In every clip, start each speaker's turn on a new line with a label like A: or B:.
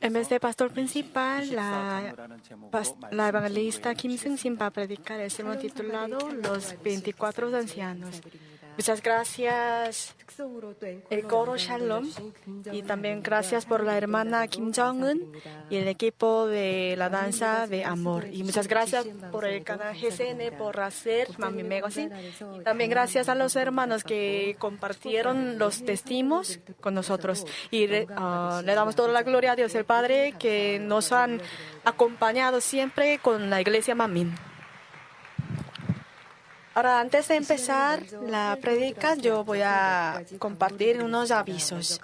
A: En vez de pastor principal, la evangelista Kim Seung-shin va a predicar el sermón titulado Los 24 ancianos. Muchas gracias, el coro Shalom, y también gracias por la hermana Kim Jong-un y el equipo de la danza de amor. Y muchas gracias por el canal GCN por hacer Mami Magazine. Y también gracias a los hermanos que compartieron los testimonios con nosotros. Y le damos toda la gloria a Dios el Padre que nos han acompañado siempre con la iglesia Mamín. Ahora, antes de empezar la prédica, yo voy a compartir unos avisos.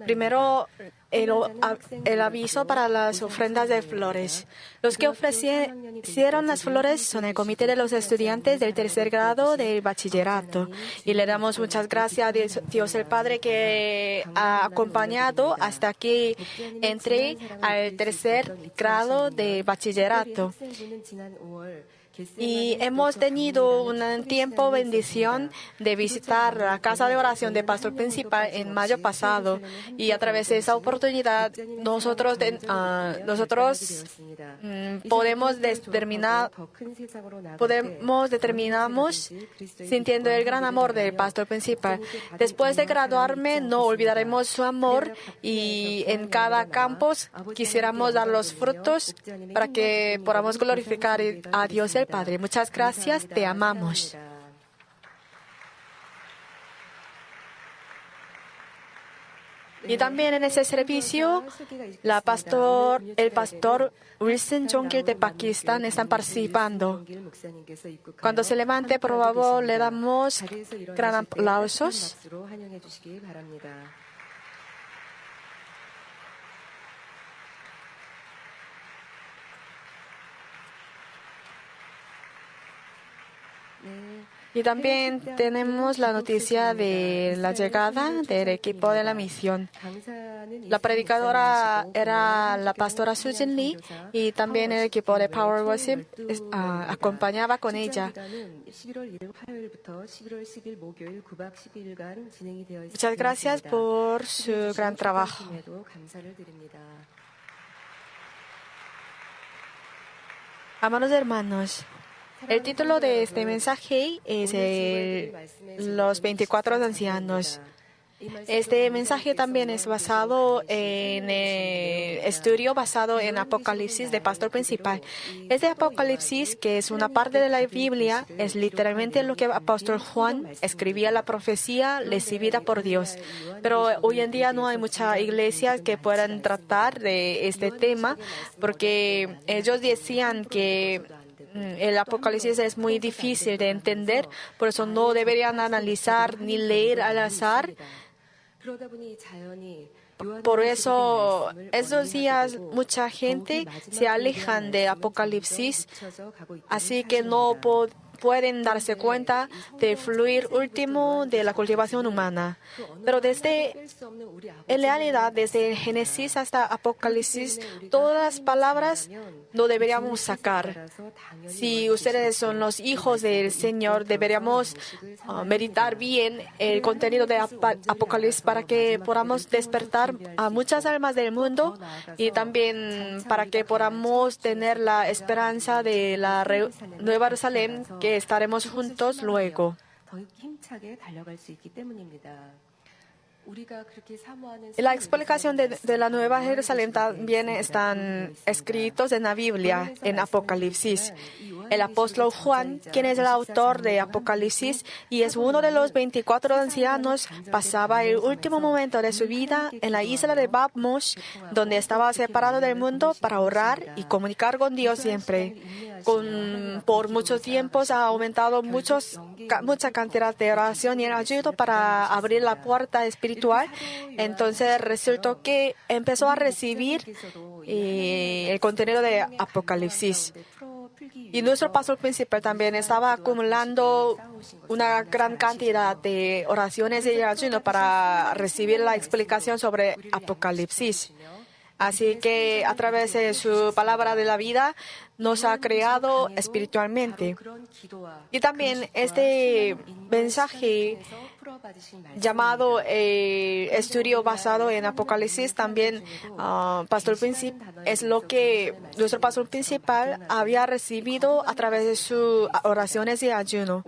A: Primero, el aviso para las ofrendas de flores. Los que ofrecieron las flores son el comité de los estudiantes del tercer grado del bachillerato. Y le damos muchas gracias a Dios el Padre que ha acompañado hasta aquí entré al tercer grado de bachillerato. Y hemos tenido un tiempo bendición de visitar la casa de oración del pastor principal en mayo pasado. Y a través de esa oportunidad nosotros determinamos sintiendo el gran amor del pastor principal. Después de graduarme no olvidaremos su amor y en cada campus quisiéramos dar los frutos para que podamos glorificar a Dios el Padre. Muchas gracias, te amamos. Y también en ese servicio, el pastor Wilson Jongil de Pakistán están participando. Cuando se levante, por favor, le damos gran aplausos. Y también tenemos la noticia de la llegada del equipo de la misión. La predicadora era la pastora Susan Lee y también el equipo de Power Worship acompañaba con ella. Muchas gracias por su gran trabajo. Amados hermanos, el título de este mensaje es Los 24 ancianos. Este mensaje también es basado en el estudio basado en Apocalipsis de pastor principal. Este Apocalipsis, que es una parte de la Biblia, es literalmente lo que el apóstol Juan escribía la profecía recibida por Dios. Pero hoy en día no hay muchas iglesias que puedan tratar de este tema porque ellos decían que el Apocalipsis es muy difícil de entender, por eso no deberían analizar ni leer al azar. Por eso, esos días mucha gente se alejan de Apocalipsis, así que no pueden darse cuenta del fluir último de la cultivación humana. Pero en realidad, desde el Génesis hasta Apocalipsis, todas las palabras no deberíamos sacar. Si ustedes son los hijos del Señor, deberíamos meditar bien el contenido de Apocalipsis para que podamos despertar a muchas almas del mundo y también para que podamos tener la esperanza de la Nueva Jerusalén que estaremos juntos luego. La explicación de la Nueva Jerusalén también están escritos en la Biblia, en Apocalipsis. El apóstol Juan, quien es el autor de Apocalipsis y es uno de los 24 ancianos, pasaba el último momento de su vida en la isla de Patmos, donde estaba separado del mundo para orar y comunicar con Dios siempre. Por muchos tiempos ha aumentado mucha cantidad de oración y ayuda para abrir la puerta espiritual. Entonces resultó que empezó a recibir el contenido de Apocalipsis. Y nuestro pastor principal también estaba acumulando una gran cantidad de oraciones y ayuno para recibir la explicación sobre Apocalipsis. Así que a través de su palabra de la vida nos ha creado espiritualmente. Y también este mensaje llamado estudio basado en Apocalipsis, también es lo que nuestro pastor principal había recibido a través de sus oraciones y ayuno.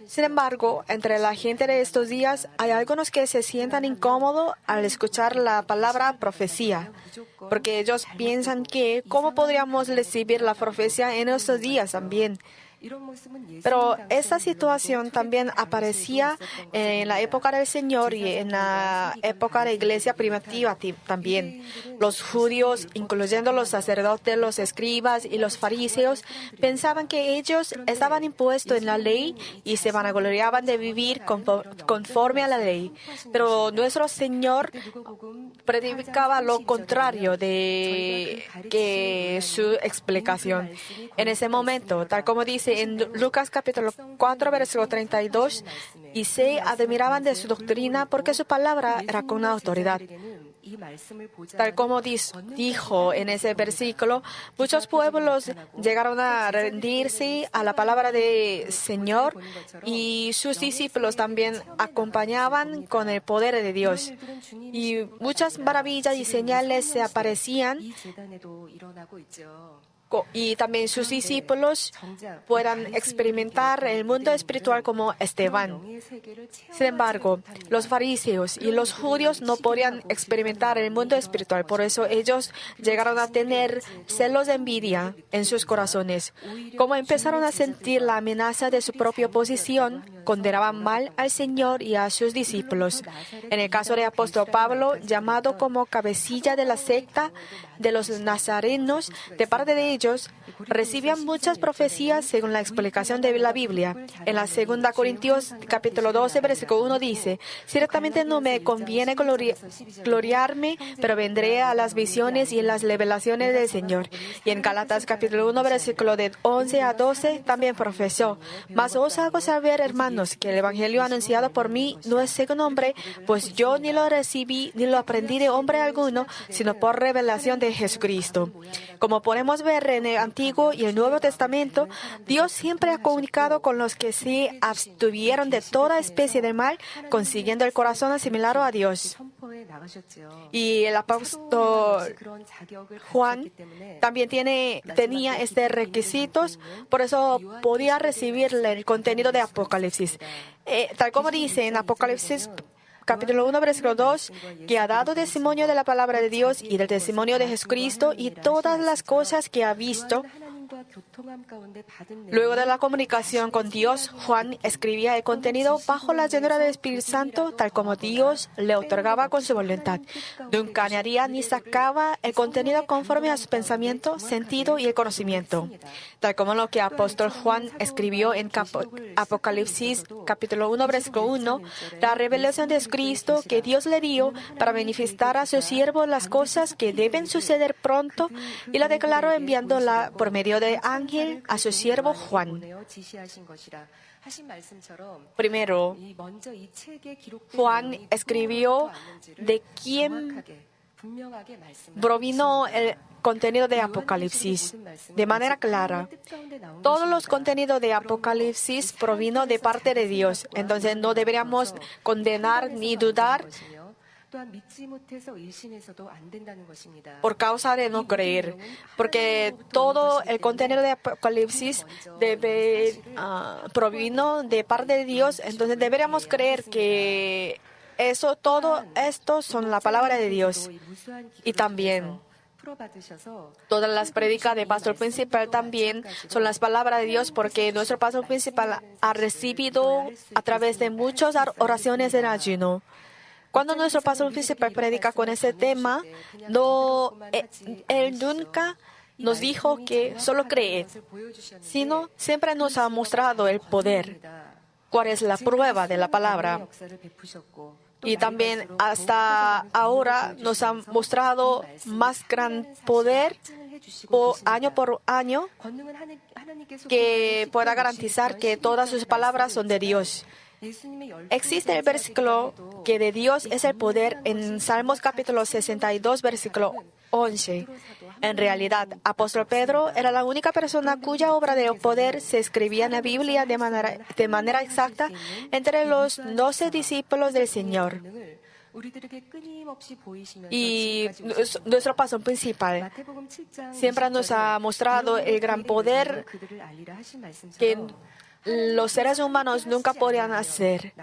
A: Sin embargo, entre la gente de estos días hay algunos que se sientan incómodos al escuchar la palabra profecía, porque ellos piensan que ¿cómo podríamos recibir la profecía en estos días también? Pero esta situación también aparecía en la época del Señor y en la época de la iglesia primitiva también. Los judíos, incluyendo los sacerdotes, los escribas y los fariseos, pensaban que ellos estaban impuestos en la ley y se vanagloriaban de vivir conforme a la ley. Pero nuestro Señor predicaba lo contrario de que su explicación. En ese momento, tal como dice en Lucas capítulo 4, versículo 32, y se admiraban de su doctrina porque su palabra era con autoridad. Tal como dijo en ese versículo, muchos pueblos llegaron a rendirse a la palabra del Señor y sus discípulos también acompañaban con el poder de Dios. Y muchas maravillas y señales se aparecían y también sus discípulos puedan experimentar el mundo espiritual como Esteban. Sin embargo, los fariseos y los judíos no podían experimentar el mundo espiritual, por eso ellos llegaron a tener celos de envidia en sus corazones. Como empezaron a sentir la amenaza de su propia posición, condenaban mal al Señor y a sus discípulos. En el caso del apóstol Pablo, llamado como cabecilla de la secta de los nazarenos, de parte de ellos, recibían muchas profecías según la explicación de la Biblia. En la 2 Corintios capítulo 12, versículo 1 dice: ciertamente no me conviene gloriarme, pero vendré a las visiones y en las revelaciones del Señor. Y en Gálatas capítulo 1, versículo de 11 a 12 también profesó: mas os hago saber, hermanos, que el evangelio anunciado por mí no es según hombre, pues yo ni lo recibí ni lo aprendí de hombre alguno, sino por revelación de Jesucristo. Como podemos ver en el Antiguo y el Nuevo Testamento, Dios siempre ha comunicado con los que se abstuvieron de toda especie de mal, consiguiendo el corazón asimilado a Dios. Y el apóstol Juan también tenía estos requisitos, por eso podía recibir el contenido de Apocalipsis. Tal como dice en Apocalipsis capítulo 1, versículo 2, que ha dado testimonio de la palabra de Dios y del testimonio de Jesucristo y todas las cosas que ha visto. Luego de la comunicación con Dios, Juan escribía el contenido bajo la llenura del Espíritu Santo, tal como Dios le otorgaba con su voluntad. Nunca añadía ni sacaba el contenido conforme a su pensamiento, sentido y el conocimiento. Tal como lo que el apóstol Juan escribió en Apocalipsis capítulo 1, versículo 1, la revelación de Cristo que Dios le dio para manifestar a su siervo las cosas que deben suceder pronto, y la declaró enviándola por medio de ángel a su siervo Juan. Primero, Juan escribió de quién provino el contenido de Apocalipsis de manera clara. Todos los contenidos de Apocalipsis provino de parte de Dios. Entonces no deberíamos condenar ni dudar por causa de no creer, porque todo el contenido de Apocalipsis provino de parte de Dios. Entonces deberíamos creer que todo esto son la palabra de Dios. Y también todas las prédicas de pastor principal también son las palabras de Dios, porque nuestro pastor principal ha recibido a través de muchas oraciones en ayuno. Cuando nuestro pastor principal predica con ese tema, él nunca nos dijo que solo cree, sino siempre nos ha mostrado el poder, cuál es la prueba de la palabra. Y también hasta ahora nos ha mostrado más gran poder año por año que pueda garantizar que todas sus palabras son de Dios. Existe el versículo que de Dios es el poder en Salmos capítulo 62, versículo 11. En realidad, apóstol Pedro era la única persona cuya obra de poder se escribía en la Biblia de manera exacta entre los 12 discípulos del Señor. Y nuestro pastor principal siempre nos ha mostrado el gran poder que los seres humanos nunca podían hacer.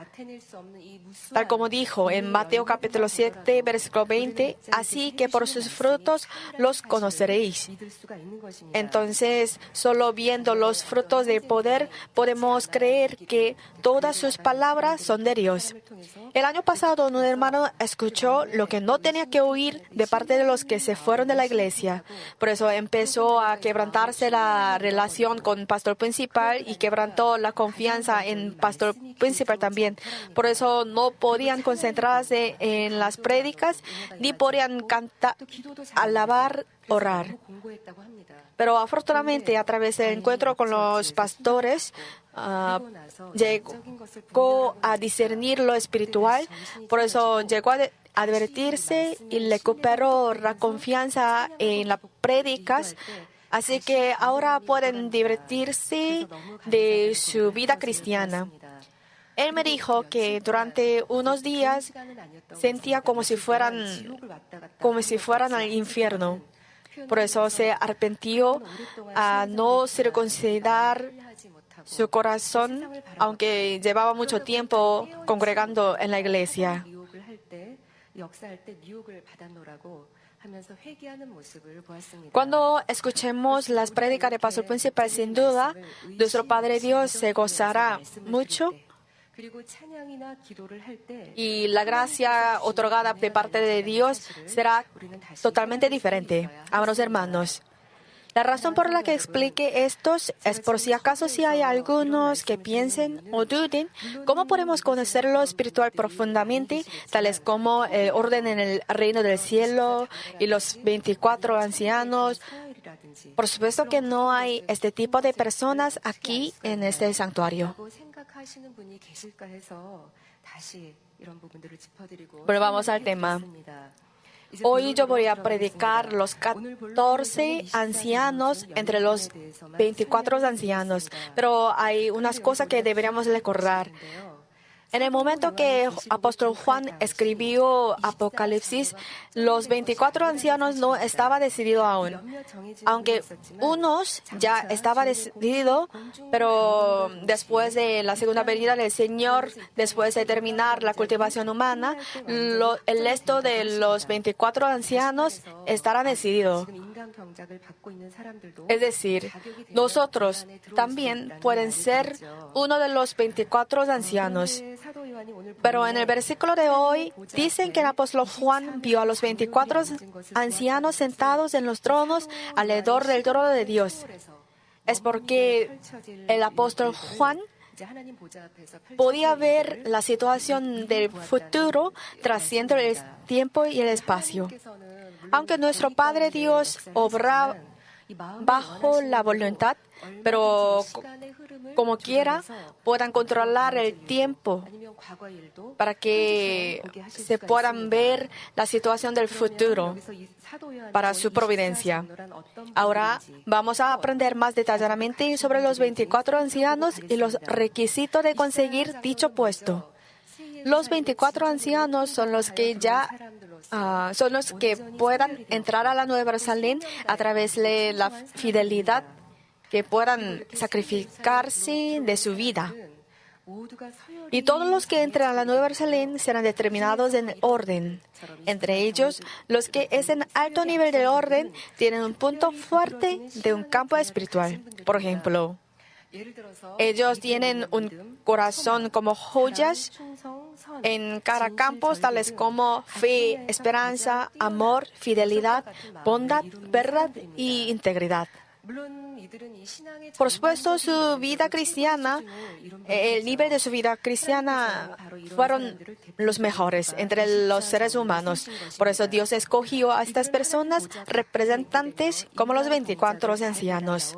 A: Tal como dijo en Mateo capítulo 7, versículo 20, así que por sus frutos los conoceréis. Entonces, solo viendo los frutos de poder, podemos creer que todas sus palabras son de Dios. El año pasado, un hermano escuchó lo que no tenía que oír de parte de los que se fueron de la iglesia. Por eso empezó a quebrantarse la relación con el pastor principal y quebrantó la confianza en pastor principal también. Por eso no podían concentrarse en las prédicas ni podían cantar, alabar, orar. Pero afortunadamente a través del encuentro con los pastores llegó a discernir lo espiritual. Por eso llegó a advertirse y recuperó la confianza en las prédicas. Así que ahora pueden divertirse de su vida cristiana. Él me dijo que durante unos días sentía como si fueran al infierno. Por eso se arrepintió a no circuncidar su corazón, aunque llevaba mucho tiempo congregando en la iglesia. Cuando escuchemos las prédicas de pastor principal, sin duda, nuestro Padre Dios se gozará mucho y la gracia otorgada de parte de Dios será totalmente diferente. Amados hermanos, la razón por la que explique estos es por si acaso si hay algunos que piensen o duden cómo podemos conocer lo espiritual profundamente, tales como el orden en el reino del cielo y los 24 ancianos. Por supuesto que no hay este tipo de personas aquí en este santuario. Pero vamos al tema. Hoy yo voy a predicar los 14 ancianos entre los 24 ancianos, pero hay unas cosas que deberíamos recordar. En el momento que el apóstol Juan escribió Apocalipsis, los 24 ancianos no estaban decididos aún. Aunque unos ya estaban decididos, pero después de la segunda venida del Señor, después de terminar la cultivación humana, el resto de los 24 ancianos estarán decididos. Es decir, nosotros también pueden ser uno de los 24 ancianos. Pero en el versículo de hoy dicen que el apóstol Juan vio a los 24 ancianos sentados en los tronos alrededor del trono de Dios. Es porque el apóstol Juan podía ver la situación del futuro trasciende el tiempo y el espacio. Aunque nuestro Padre Dios obra bajo la voluntad, pero como quiera, puedan controlar el tiempo para que se puedan ver la situación del futuro para su providencia. Ahora vamos a aprender más detalladamente sobre los 24 ancianos y los requisitos de conseguir dicho puesto. Los 24 ancianos son los que puedan entrar a la Nueva Jerusalén a través de la fidelidad, que puedan sacrificarse de su vida. Y todos los que entren a la Nueva Jerusalén serán determinados en orden. Entre ellos, los que es en alto nivel de orden tienen un punto fuerte de un campo espiritual. Por ejemplo, ellos tienen un corazón como joyas en cada campo, tales como fe, esperanza, amor, fidelidad, bondad, verdad y integridad. Por supuesto, su vida cristiana, el nivel de su vida cristiana fueron los mejores entre los seres humanos. Por eso Dios escogió a estas personas representantes como los 24 ancianos.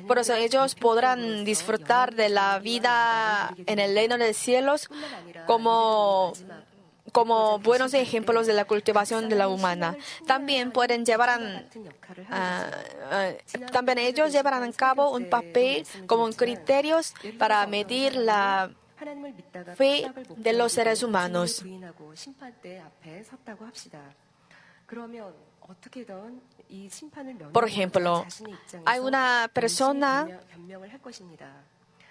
A: Por eso ellos podrán disfrutar de la vida en el reino de los cielos como como buenos ejemplos de la cultivación de la humana. También también ellos llevarán a cabo un papel como criterios para medir la fe de los seres humanos. Por ejemplo, hay una persona,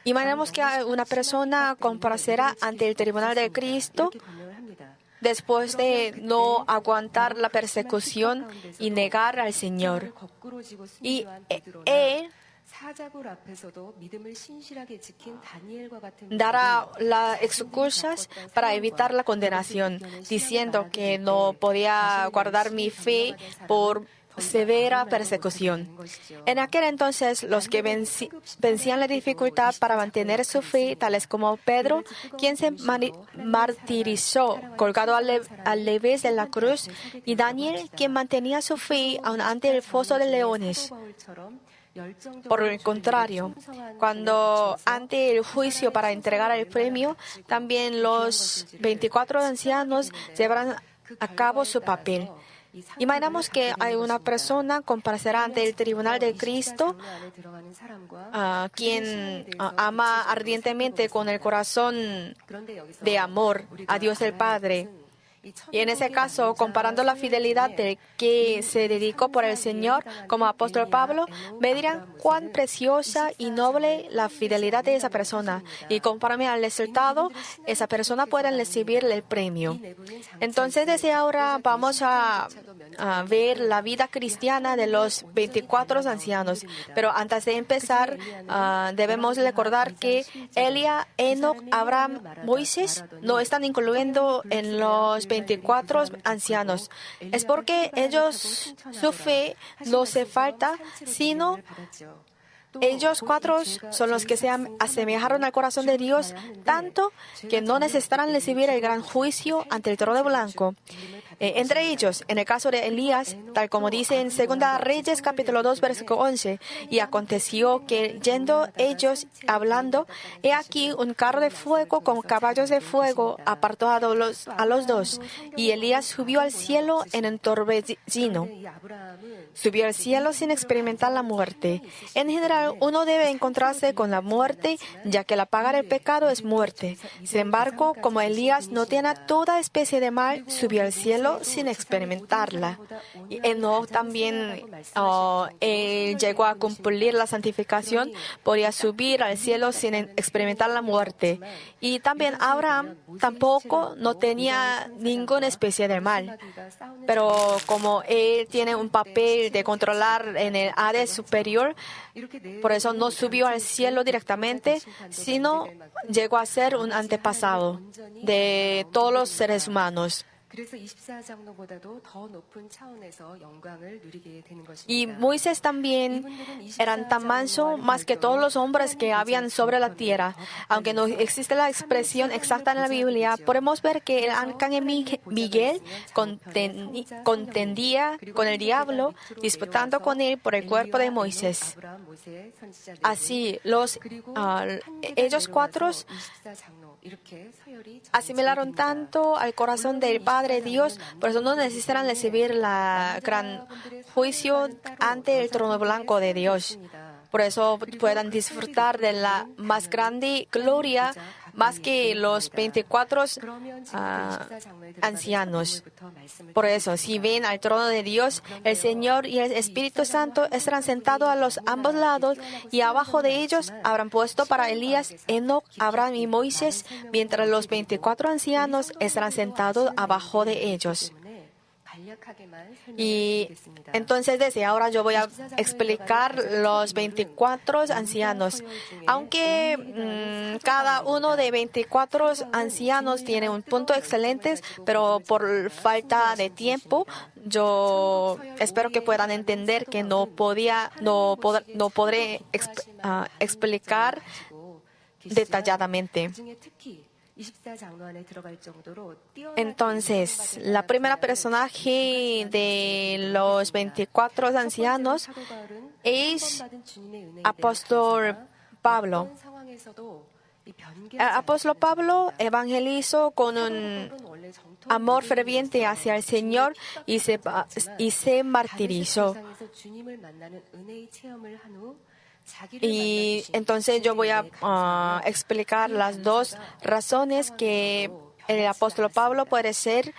A: imaginemos que una persona comparecerá ante el tribunal de Cristo después de no aguantar la persecución y negar al Señor. Y él dará las excusas para evitar la condenación, diciendo que no podía guardar mi fe por severa persecución. En aquel entonces, los que vencían la dificultad para mantener su fe, tales como Pedro, quien se martirizó colgado al revés de la cruz, y Daniel, quien mantenía su fe aun ante el foso de leones. Por el contrario, cuando ante el juicio para entregar el premio, también los 24 ancianos llevarán a cabo su papel. Imaginamos que hay una persona comparecerá ante el tribunal de Cristo, quien ama ardientemente con el corazón de amor a Dios el Padre. Y en ese caso, comparando la fidelidad del que se dedicó por el Señor como apóstol Pablo, me dirán cuán preciosa y noble la fidelidad de esa persona. Y conforme al resultado, esa persona puede recibir el premio. Entonces, desde ahora vamos a ver la vida cristiana de los 24 ancianos. Pero antes de empezar, debemos recordar que Elías, Enoc, Abraham, Moisés no están incluyendo en los 24 ancianos. Es porque ellos, su fe no se falta, sino ellos 4 son los que se asemejaron al corazón de Dios, tanto que no necesitarán recibir el gran juicio ante el trono blanco. Entre ellos, en el caso de Elías, tal como dice en 2 Reyes capítulo 2, versículo 11, y aconteció que yendo ellos hablando, he aquí un carro de fuego con caballos de fuego apartó a los dos, y Elías subió al cielo en un torbellino. Subió al cielo sin experimentar la muerte. En general, uno debe encontrarse con la muerte, ya que la paga del pecado es muerte. Sin embargo, como Elías no tiene toda especie de mal, subió al cielo sin experimentarla. Y Enoc también él llegó a cumplir la santificación, podía subir al cielo sin experimentar la muerte. Y también Abraham tampoco no tenía ninguna especie de mal. Pero como él tiene un papel de controlar en el Hades superior, por eso no subió al cielo directamente, sino llegó a ser un antepasado de todos los seres humanos. Y Moisés también eran tan manso más que todos los hombres que habían sobre la tierra. Aunque no existe la expresión exacta en la Biblia, podemos ver que el arcángel Miguel contendía con el diablo, disputando con él por el cuerpo de Moisés. Así, ellos 4 asimilaron tanto al corazón del Padre Dios, por eso no necesitan recibir la gran juicio ante el trono blanco de Dios. Por eso puedan disfrutar de la más grande gloria, más que los 24 ancianos. Por eso, si ven al trono de Dios, el Señor y el Espíritu Santo estarán sentados a los ambos lados, y abajo de ellos habrán puesto para Elías, Enoc, Abraham y Moisés, mientras los 24 ancianos estarán sentados abajo de ellos. Y entonces desde ahora yo voy a explicar los 24 ancianos. Aunque cada uno de 24 ancianos tiene un punto excelente, pero por falta de tiempo, yo espero que puedan entender que no podré explicar detalladamente. Entonces, la primera personaje de los 24 ancianos es apóstol Pablo. El apóstol Pablo evangelizó con un amor ferviente hacia el Señor y se martirizó. Y entonces yo voy a explicar las dos razones que el apóstol Pablo puede ser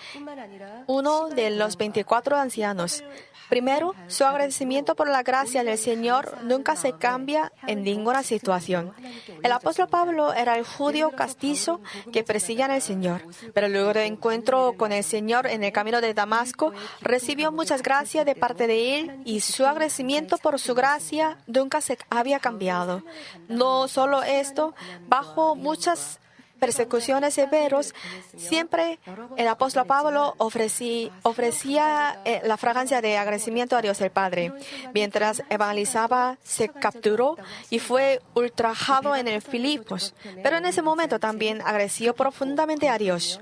A: uno de los 24 ancianos. Primero, su agradecimiento por la gracia del Señor nunca se cambia en ninguna situación. El apóstol Pablo era el judío castizo que perseguía al Señor, pero luego del encuentro con el Señor en el camino de Damasco, recibió muchas gracias de parte de Él y su agradecimiento por su gracia nunca se había cambiado. No solo esto, bajo muchas persecuciones severas, siempre el apóstol Pablo ofrecía la fragancia de agradecimiento a Dios el Padre. Mientras evangelizaba, se capturó y fue ultrajado en el Filipos. Pero en ese momento también agradeció profundamente a Dios.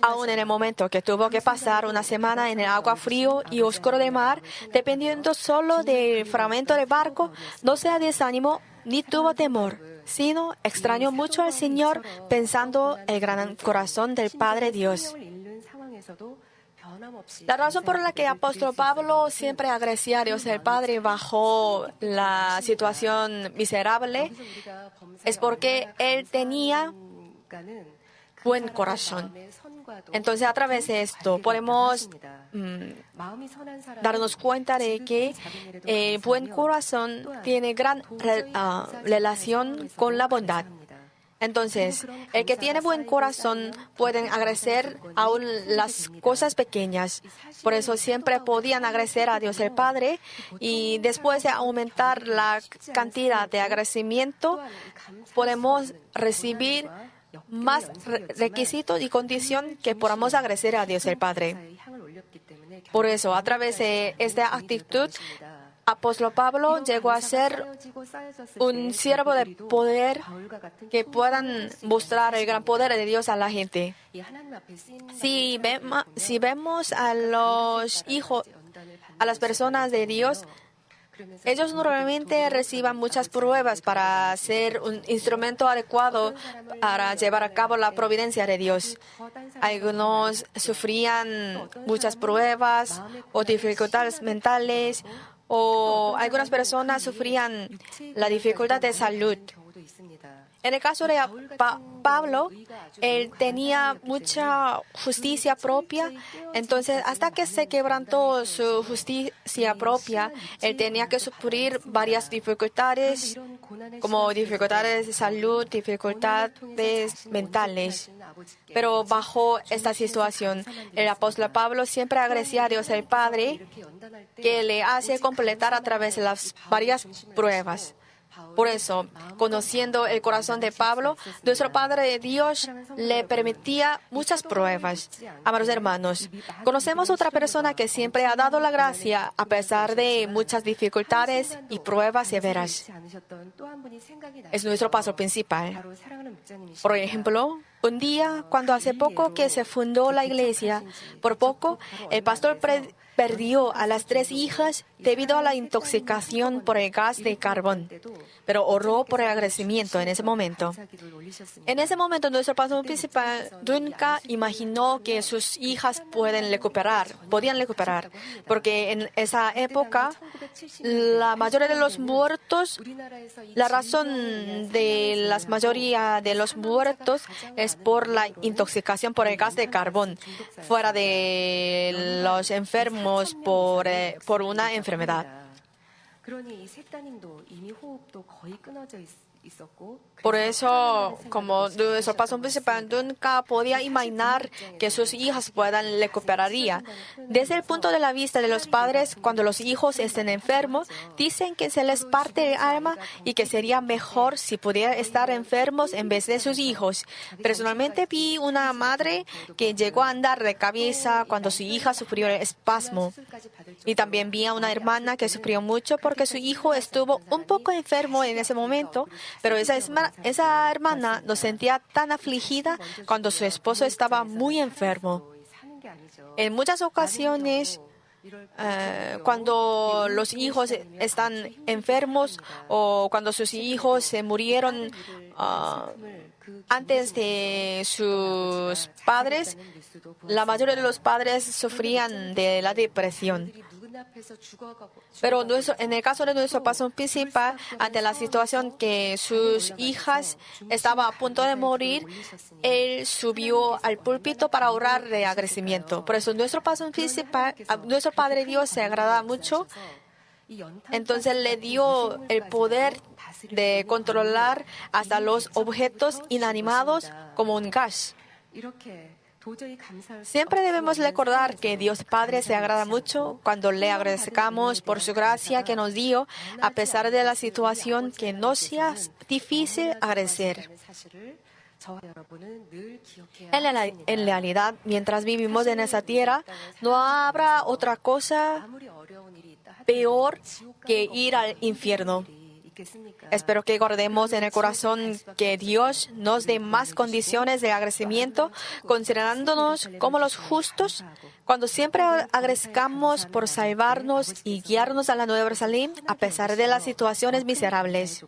A: Aún en el momento que tuvo que pasar una semana en el agua frío y oscuro del mar, dependiendo solo del fragmento del barco, no se desanimó ni tuvo temor, sino extrañó mucho al Señor pensando el gran corazón del Padre Dios. La razón por la que el apóstol Pablo siempre agradecía a Dios el Padre bajo la situación miserable es porque él tenía buen corazón. Entonces, a través de esto podemos darnos cuenta de que el buen corazón tiene gran relación con la bondad. Entonces, el que tiene buen corazón puede agradecer aún las cosas pequeñas. Por eso siempre podían agradecer a Dios el Padre y después de aumentar la cantidad de agradecimiento, podemos recibir más requisitos y condición que podamos agradecer a Dios el Padre. Por eso, a través de esta actitud, apóstol Pablo llegó a ser un siervo de poder que puedan mostrar el gran poder de Dios a la gente. Si vemos a los hijos, a las personas de Dios, ellos normalmente reciben muchas pruebas para ser un instrumento adecuado para llevar a cabo la providencia de Dios. Algunos sufrían muchas pruebas o dificultades mentales, o algunas personas sufrían la dificultad de salud. En el caso de Pablo, él tenía mucha justicia propia, entonces hasta que se quebrantó su justicia propia, él tenía que sufrir varias dificultades, como dificultades de salud, dificultades mentales. Pero bajo esta situación, el apóstol Pablo siempre agradecía a Dios el Padre, que le hace completar a través de las varias pruebas. Por eso, conociendo el corazón de Pablo, nuestro Padre Dios le permitía muchas pruebas. Amados hermanos, conocemos otra persona que siempre ha dado la gracia a pesar de muchas dificultades y pruebas severas. Es nuestro paso principal. Por ejemplo, un día, cuando hace poco que se fundó la iglesia, por poco, el pastor perdió a las 3 hijas debido a la intoxicación por el gas de carbón, pero oró por el agradecimiento en ese momento. En ese momento, nuestro pastor principal nunca imaginó que sus hijas podían recuperar, porque en esa época, la mayoría de los muertos, la razón de la mayoría de los muertos es por la intoxicación por el gas de carbón, fuera de los enfermos por una enfermedad. Por eso, como nuestro pastor principal nunca podía imaginar que sus hijas puedan recuperaría. Desde el punto de la vista de los padres, cuando los hijos estén enfermos, dicen que se les parte el alma y que sería mejor si pudieran estar enfermos en vez de sus hijos. Personalmente vi una madre que llegó a andar de cabeza cuando su hija sufrió el espasmo. Y también vi a una hermana que sufrió mucho porque su hijo estuvo un poco enfermo en ese momento, pero esa hermana no sentía tan afligida cuando su esposo estaba muy enfermo. En muchas ocasiones, cuando los hijos están enfermos o cuando sus hijos se murieron antes de sus padres, la mayoría de los padres sufrían de la depresión. Pero en el caso de nuestro pastor principal, ante la situación que sus hijas estaban a punto de morir, él subió al púlpito para orar de agradecimiento. Por eso nuestro pastor principal, nuestro Padre Dios se agrada mucho. Entonces le dio el poder de controlar hasta los objetos inanimados como un gas. Siempre debemos recordar que Dios Padre se agrada mucho cuando le agradezcamos por su gracia que nos dio, a pesar de la situación que nos sea difícil agradecer. En realidad, mientras vivimos en esa tierra, no habrá otra cosa peor que ir al infierno. Espero que guardemos en el corazón que Dios nos dé más condiciones de agradecimiento, considerándonos como los justos, cuando siempre agradezcamos por salvarnos y guiarnos a la Nueva Jerusalén a pesar de las situaciones miserables.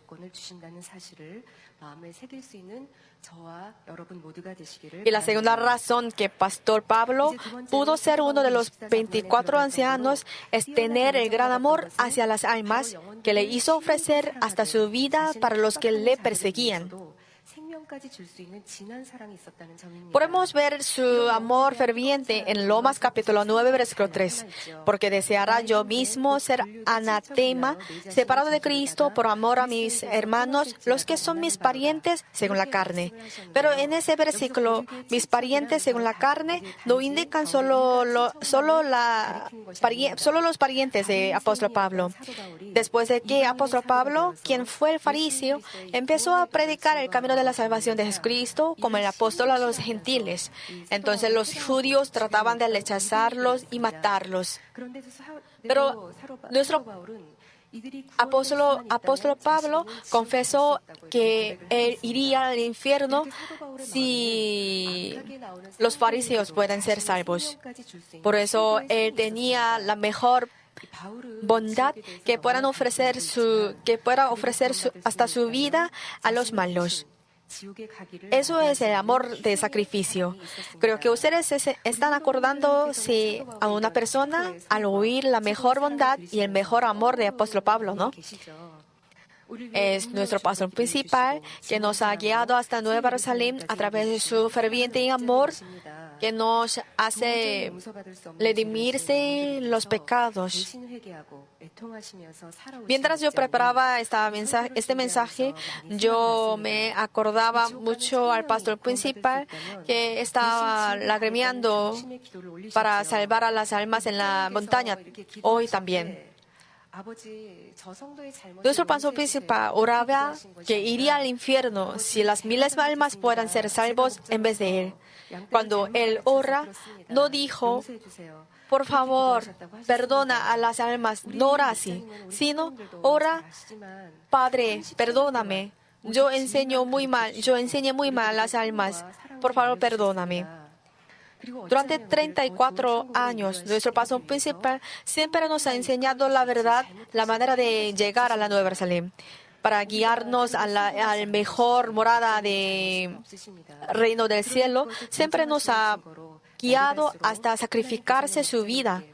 A: Y la segunda razón que Pastor Pablo pudo ser uno de los 24 ancianos es tener el gran amor hacia las almas que le hizo ofrecer hasta su vida para los que le perseguían. Podemos ver su amor ferviente en Lomas capítulo 9, versículo 3. Porque deseará yo mismo ser anatema, separado de Cristo por amor a mis hermanos, los que son mis parientes según la carne. Pero en ese versículo, mis parientes según la carne, no indican solo los parientes de apóstol Pablo. Después de que apóstol Pablo, quien fue el fariseo, empezó a predicar el camino de la salvación de Jesucristo como el apóstol a los gentiles. Entonces los judíos trataban de rechazarlos y matarlos. Pero nuestro apóstol Pablo confesó que él iría al infierno si los fariseos pueden ser salvos. Por eso él tenía la mejor bondad que pueda ofrecer hasta su vida a los malos. Eso es el amor de sacrificio. Creo que ustedes están acordándose a una persona al oír la mejor bondad y el mejor amor de apóstol Pablo, ¿no? Es nuestro pastor principal que nos ha guiado hasta Nueva Jerusalén a través de su ferviente amor que nos hace redimirse los pecados. Mientras yo preparaba este mensaje, yo me acordaba mucho al pastor principal que estaba lagrimeando para salvar a las almas en la montaña, hoy también. Nuestro pastor principal oraba que iría al infierno si las miles de almas puedan ser salvos en vez de él. Cuando él ora, no dijo, por favor, perdona a las almas, no ora así, sino ora, Padre, perdóname, yo enseñé muy mal a las almas, por favor, perdóname. Durante 34 años, nuestro pastor principal siempre nos ha enseñado la verdad, la manera de llegar a la Nueva Jerusalén, para guiarnos a la mejor morada de reino del cielo. Siempre nos ha guiado hasta sacrificarse su vida.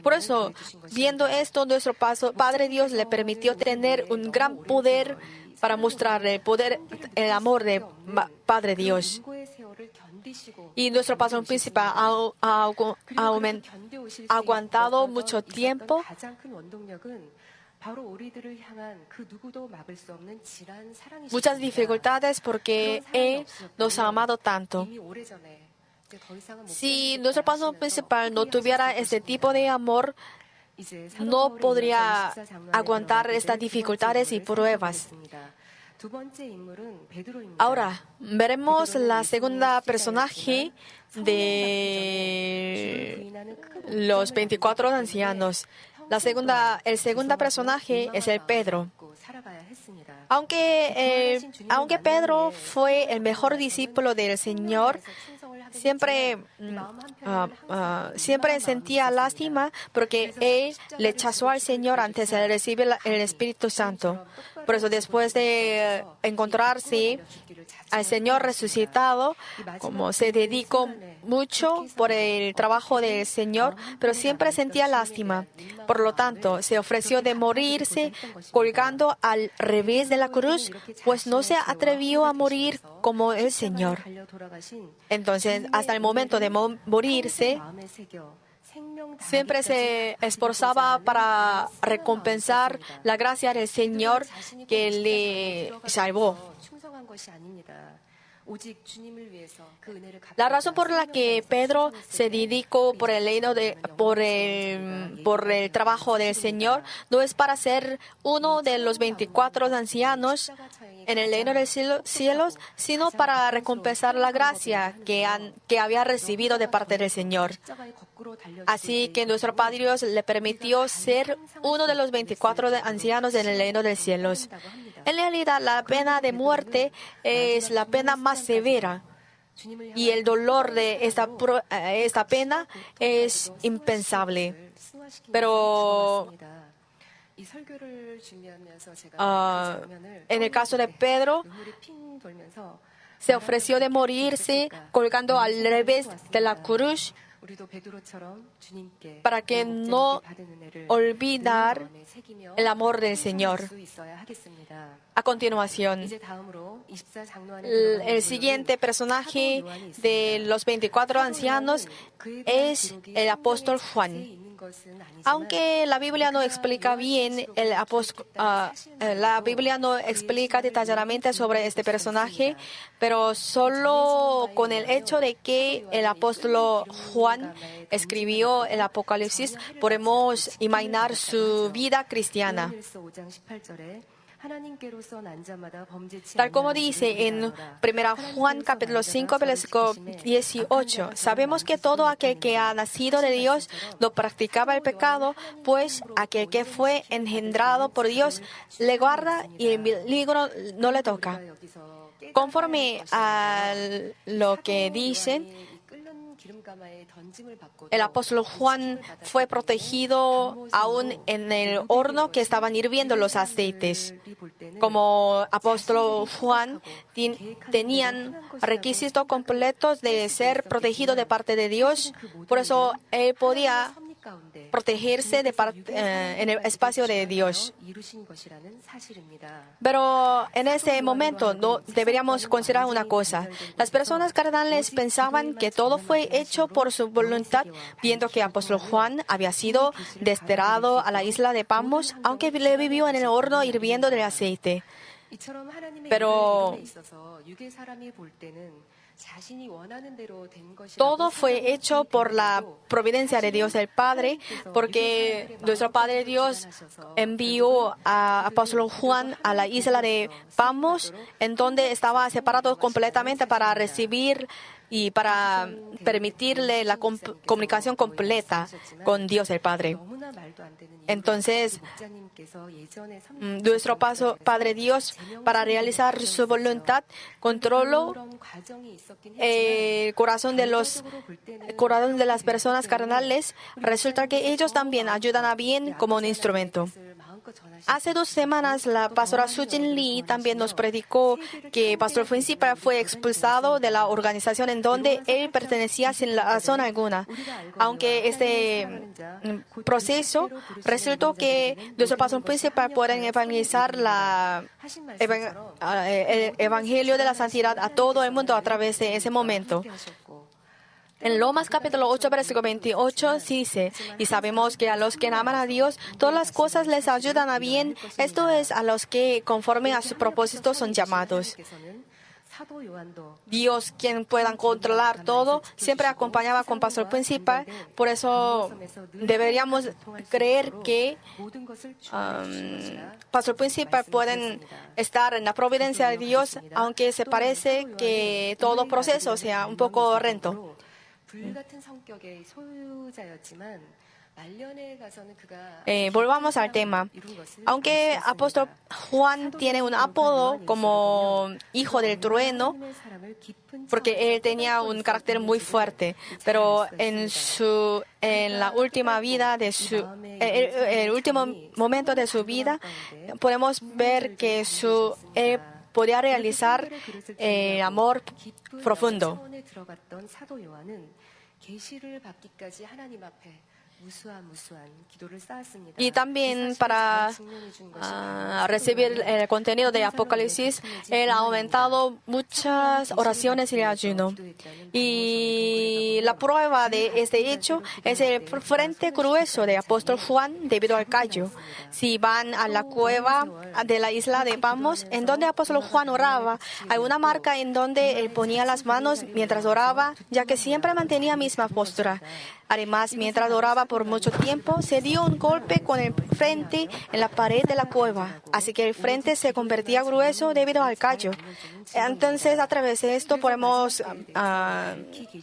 A: Por eso, viendo esto, nuestro Padre Dios le permitió tener un gran poder para mostrar el amor de Padre Dios. Y nuestro pastor principal ha aguantado mucho tiempo. Muchas dificultades porque Él nos ha amado tanto. Si nuestro pastor principal no tuviera este tipo de amor, no podría aguantar estas dificultades y pruebas. Ahora, veremos la segunda personaje de los 24 ancianos. El segundo personaje es el Pedro. Aunque Pedro fue el mejor discípulo del Señor, siempre sentía lástima porque él le rechazó al Señor antes de recibir el Espíritu Santo. Por eso, después de encontrarse al Señor resucitado, como se dedicó mucho por el trabajo del Señor, pero siempre sentía lástima. Por lo tanto, se ofreció de morirse colgando al revés de la cruz, pues no se atrevió a morir como el Señor. Entonces, hasta el momento de morirse, siempre se esforzaba para recompensar la gracia del Señor que le salvó. La razón por la que Pedro se dedicó por el trabajo del Señor no es para ser uno de los 24 ancianos en el reino de los cielos, sino para recompensar la gracia que había recibido de parte del Señor. Así que nuestro Padre Dios le permitió ser uno de los 24 ancianos en el reino de los cielos. En realidad, la pena de muerte es la pena más severa y el dolor de esta pena es impensable. Pero en el caso de Pedro, se ofreció de morirse colgando al revés de la cruz para que no olvidar el amor del Señor. A continuación, el siguiente personaje de los 24 ancianos es el apóstol Juan. Aunque la Biblia no explica bien, la Biblia no explica detalladamente sobre este personaje, pero solo con el hecho de que el apóstol Juan escribió el Apocalipsis, podemos imaginar su vida cristiana. Tal como dice en 1 Juan capítulo 5, versículo 18, sabemos que todo aquel que ha nacido de Dios no practicaba el pecado, pues aquel que fue engendrado por Dios le guarda y el peligro no le toca. Conforme a lo que dicen, el apóstol Juan fue protegido aún en el horno que estaban hirviendo los aceites. Como apóstol Juan tenían requisitos completos de ser protegido de parte de Dios, por eso él podía protegerse en el espacio de Dios. Pero en ese momento no deberíamos considerar una cosa. Las personas carnales pensaban que todo fue hecho por su voluntad, viendo que el apóstol Juan había sido desterrado a la isla de Patmos, aunque le vivió en el horno hirviendo de aceite. Pero todo fue hecho por la providencia de Dios el Padre, porque nuestro Padre Dios envió a apóstol Juan a la isla de Patmos, en donde estaba separado completamente para recibir y para permitirle la comunicación completa con Dios el Padre. Entonces, nuestro Padre Dios, para realizar su voluntad, controló el corazón de las personas carnales. Resulta que ellos también ayudan a bien como un instrumento. Hace 2 semanas, la pastora Sujin Lee también nos predicó que el pastor principal fue expulsado de la organización en donde él pertenecía sin razón alguna. Aunque este proceso resultó que nuestro pastor principal puede evangelizar el evangelio de la santidad a todo el mundo a través de ese momento. En Romanos capítulo 8, versículo 28 dice, y sabemos que a los que aman a Dios, todas las cosas les ayudan a bien, esto es, a los que conforme a su propósito son llamados. Dios, quien pueda controlar todo, siempre acompañaba con pastor principal, por eso deberíamos creer que pastor principal pueden estar en la providencia de Dios, aunque se parece que todo proceso sea un poco lento. Volvamos al tema. Aunque apóstol Juan tiene un apodo como hijo del trueno, porque él tenía un carácter muy fuerte, pero en la última vida de el último momento de su vida, podemos ver que él podía realizar amor profundo. Y también para recibir el contenido de Apocalipsis, él ha aumentado muchas oraciones y ayuno. Y la prueba de este hecho es el frente grueso de apóstol Juan debido al callo. Si van a la cueva de la isla de Patmos, en donde apóstol Juan oraba, hay una marca en donde él ponía las manos mientras oraba, ya que siempre mantenía misma postura. Además, mientras oraba por mucho tiempo, se dio un golpe con el frente en la pared de la cueva, así que el frente se convertía grueso debido al callo. Entonces, a través de esto podemos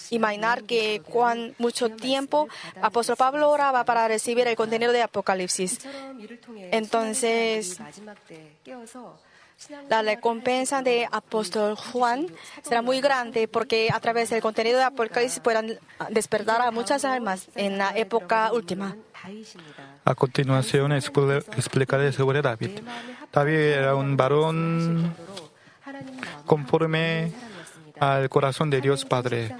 A: imaginar que cuán mucho tiempo apóstol Pablo oraba para recibir el contenido de Apocalipsis. Entonces, la recompensa de apóstol Juan será muy grande porque a través del contenido de Apocalipsis puedan despertar a muchas almas en la época última.
B: A continuación explicaré sobre David. David era un varón conforme al corazón de Dios Padre.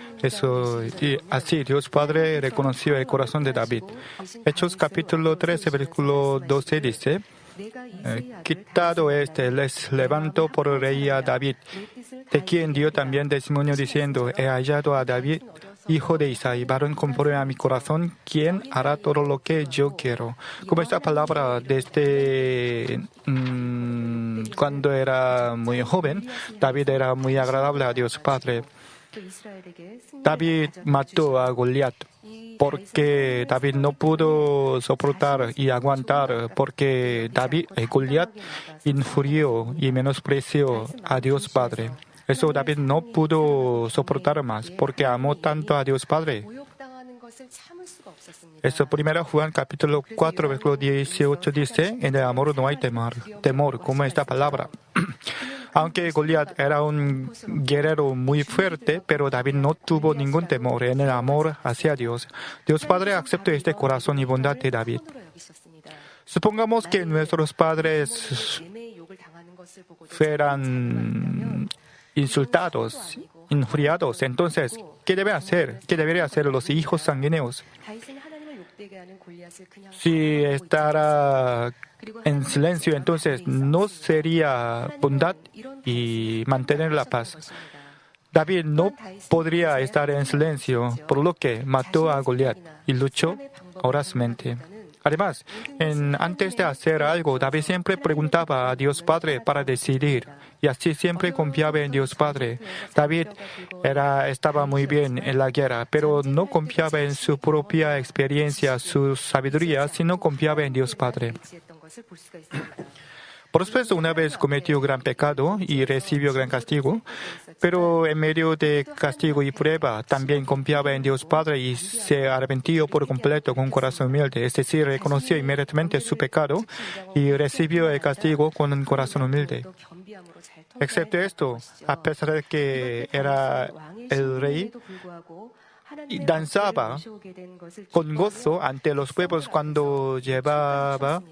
B: Y así Dios Padre reconoció el corazón de David. Hechos capítulo 13, versículo 12 dice: quitado les levantó por rey a David, de quien dio también testimonio diciendo: he hallado a David, hijo de Isaí, varón conforme a mi corazón, quien hará todo lo que yo quiero. Como esta palabra desde cuando era muy joven, David era muy agradable a Dios Padre. David mató a Goliat porque David no pudo soportar y aguantar, porque Goliat infurió y menospreció a Dios Padre. Eso David no pudo soportar más porque amó tanto a Dios Padre. Eso 1 Juan capítulo 4 versículo 18 dice: en el amor no hay temor, como esta palabra. Aunque Goliat era un guerrero muy fuerte, pero David no tuvo ningún temor en el amor hacia Dios. Dios Padre aceptó este corazón y bondad de David. Supongamos que nuestros padres fueran insultados, injuriados. Entonces, ¿qué debe hacer? ¿Qué deberían hacer los hijos sanguíneos? Si estará en silencio, entonces no sería bondad y mantener la paz. David no podría estar en silencio, por lo que mató a Goliat y luchó audazmente. Además, antes de hacer algo, David siempre preguntaba a Dios Padre para decidir, y así siempre confiaba en Dios Padre. David estaba muy bien en la guerra, pero no confiaba en su propia experiencia, su sabiduría, sino confiaba en Dios Padre. Por supuesto, una vez cometió gran pecado y recibió gran castigo, pero en medio de castigo y prueba también confiaba en Dios Padre y se arrepintió por completo con corazón humilde, es decir, reconoció inmediatamente su pecado y recibió el castigo con un corazón humilde. Excepto esto, a pesar de que era el rey, y danzaba con gozo ante los pueblos cuando llevaba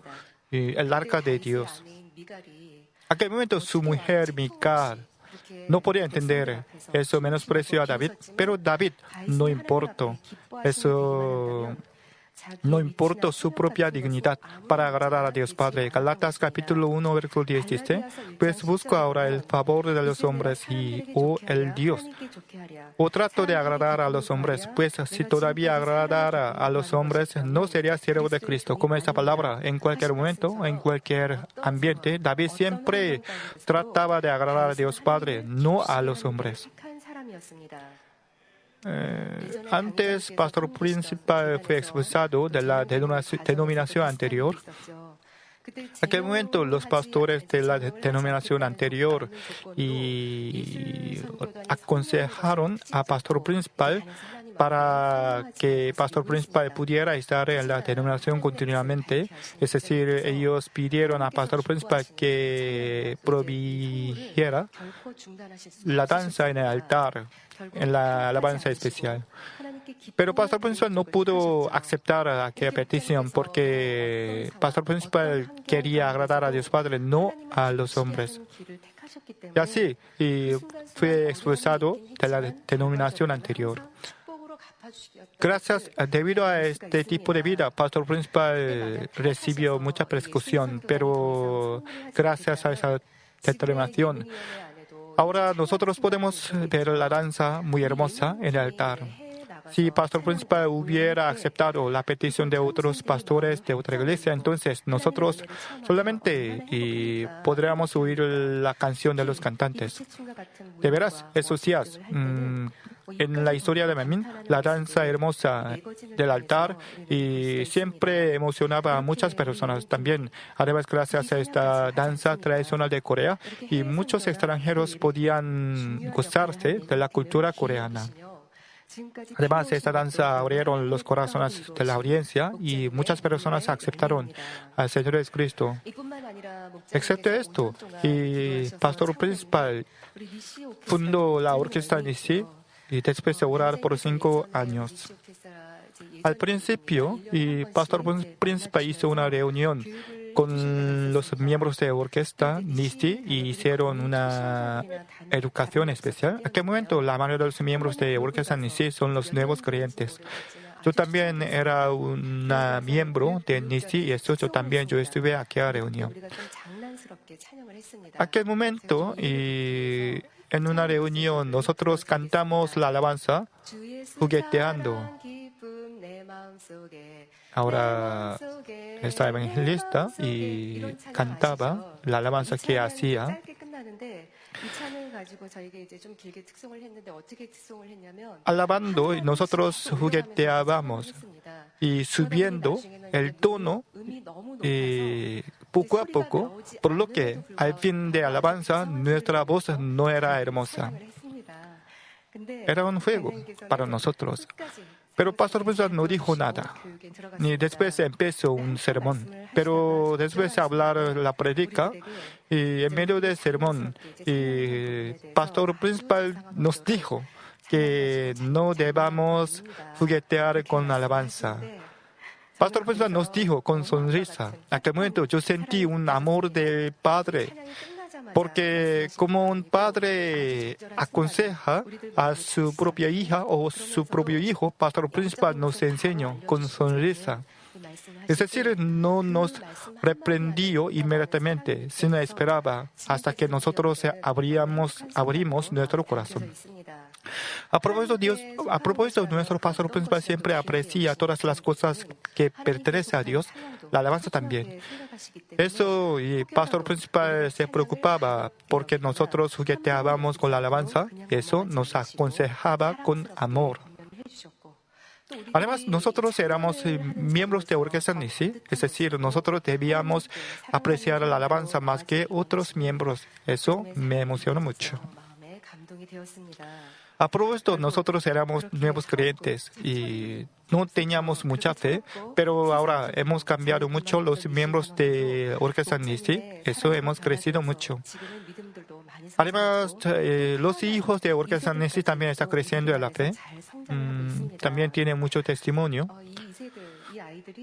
B: el arca de Dios. Aquel momento su mujer Mical no podía entender eso, menospreció a David, pero David no importó. Eso no importó su propia dignidad para agradar a Dios Padre. Galatas capítulo 1 versículo 10 dice: pues busco ahora el favor de los hombres el Dios. O trato de agradar a los hombres, pues si todavía agradara a los hombres, no sería siervo de Cristo. Como esta palabra, en cualquier momento, en cualquier ambiente, David siempre trataba de agradar a Dios Padre, no a los hombres. Antes, pastor principal fue expulsado de la denominación anterior. En aquel momento, los pastores de la denominación anterior aconsejaron a pastor principal para que Pastor Principal pudiera estar en la denominación continuamente. Es decir, ellos pidieron a Pastor Principal que proveyera la danza en el altar, en la alabanza especial. Pero Pastor Principal no pudo aceptar aquella petición porque Pastor Principal quería agradar a Dios Padre, no a los hombres. Y así fue expulsado de la denominación anterior. Debido a este tipo de vida, Pastor Principal recibió mucha persecución, pero gracias a esa determinación, ahora nosotros podemos ver la danza muy hermosa en el altar. Si Pastor Principal hubiera aceptado la petición de otros pastores de otra iglesia, entonces nosotros solamente podríamos oír la canción de los cantantes. De veras, esos días, en la historia de Manmin, la danza hermosa del altar siempre emocionaba a muchas personas. También, además, gracias a esta danza tradicional de Corea, y muchos extranjeros podían gozarse de la cultura coreana. Además, esta danza abrieron los corazones de la audiencia y muchas personas aceptaron al Señor Jesucristo. Excepto esto, Pastor Principal fundó la orquesta Nisi y después de orar por 5 años. Al principio, Pastor Principal hizo una reunión con los miembros de orquesta Nisi y hicieron una educación especial. En aquel momento, la mayoría de los miembros de orquesta Nisi son los nuevos creyentes. Yo también era una miembro de Nisi y yo estuve a aquella reunión. Aquel momento, en una reunión, nosotros cantamos la alabanza jugueteando. Ahora esta evangelista cantaba la alabanza que hacía. Alabando, nosotros jugueteábamos y subiendo el tono poco a poco, por lo que al fin de alabanza nuestra voz no era hermosa. Era un juego para nosotros. Pero Pastor Principal no dijo nada. Ni después empezó un sermón. Pero después de hablar la predica, y en medio del sermón, Pastor Principal nos dijo que no debamos juguetear con alabanza. Pastor Principal nos dijo con sonrisa. En aquel momento yo sentí un amor del Padre. Porque como un padre aconseja a su propia hija o su propio hijo, Pastor Principal nos enseñó con sonrisa. Es decir, no nos reprendió inmediatamente, sino esperaba hasta que nosotros abrimos nuestro corazón. A propósito, nuestro Pastor Principal siempre aprecia todas las cosas que pertenecen a Dios, la alabanza también. Eso, y Pastor Principal se preocupaba porque nosotros jugueteábamos con la alabanza, eso nos aconsejaba con amor. Además, nosotros éramos miembros de orquesta Nisi, es decir, nosotros debíamos apreciar la alabanza más que otros miembros. Eso me emocionó mucho. A propósito, nosotros éramos nuevos creyentes y no teníamos mucha fe, pero ahora hemos cambiado mucho los miembros de Orquesta Nisi. Eso hemos crecido mucho. Además, los hijos de Orquesta Nisi también están creciendo en la fe. También tienen mucho testimonio.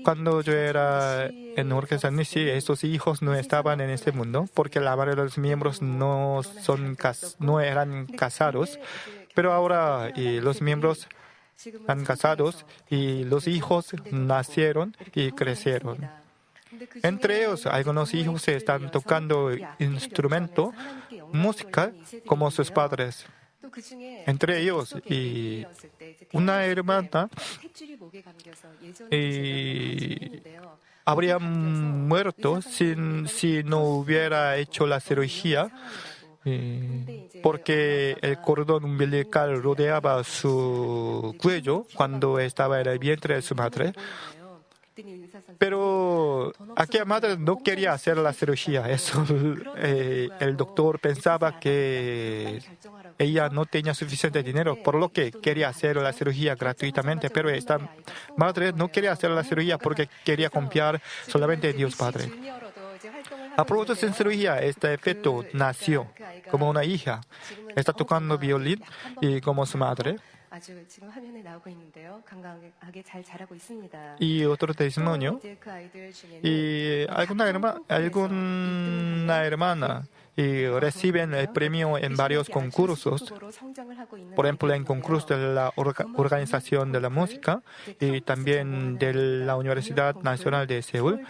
B: Cuando yo era en Orquesta Nisi, estos hijos no estaban en este mundo porque la mayoría de los miembros no eran casados. Pero ahora los miembros han casados y los hijos nacieron y crecieron. Entre ellos, algunos hijos están tocando instrumento, música, como sus padres. Entre ellos, una hermana habría muerto si no hubiera hecho la cirugía. Porque el cordón umbilical rodeaba su cuello cuando estaba en el vientre de su madre. Pero aquella madre no quería hacer la cirugía. Eso, el doctor pensaba que ella no tenía suficiente dinero, por lo que quería hacer la cirugía gratuitamente, pero esta madre no quería hacer la cirugía porque quería confiar solamente en Dios Padre. A propósito de cirugía, este feto nació como una hija. Está tocando violín y como su madre. Y otro testimonio. Y alguna hermana y reciben el premio en varios concursos, por ejemplo, en concursos de la Organización de la Música y también de la Universidad Nacional de Seúl,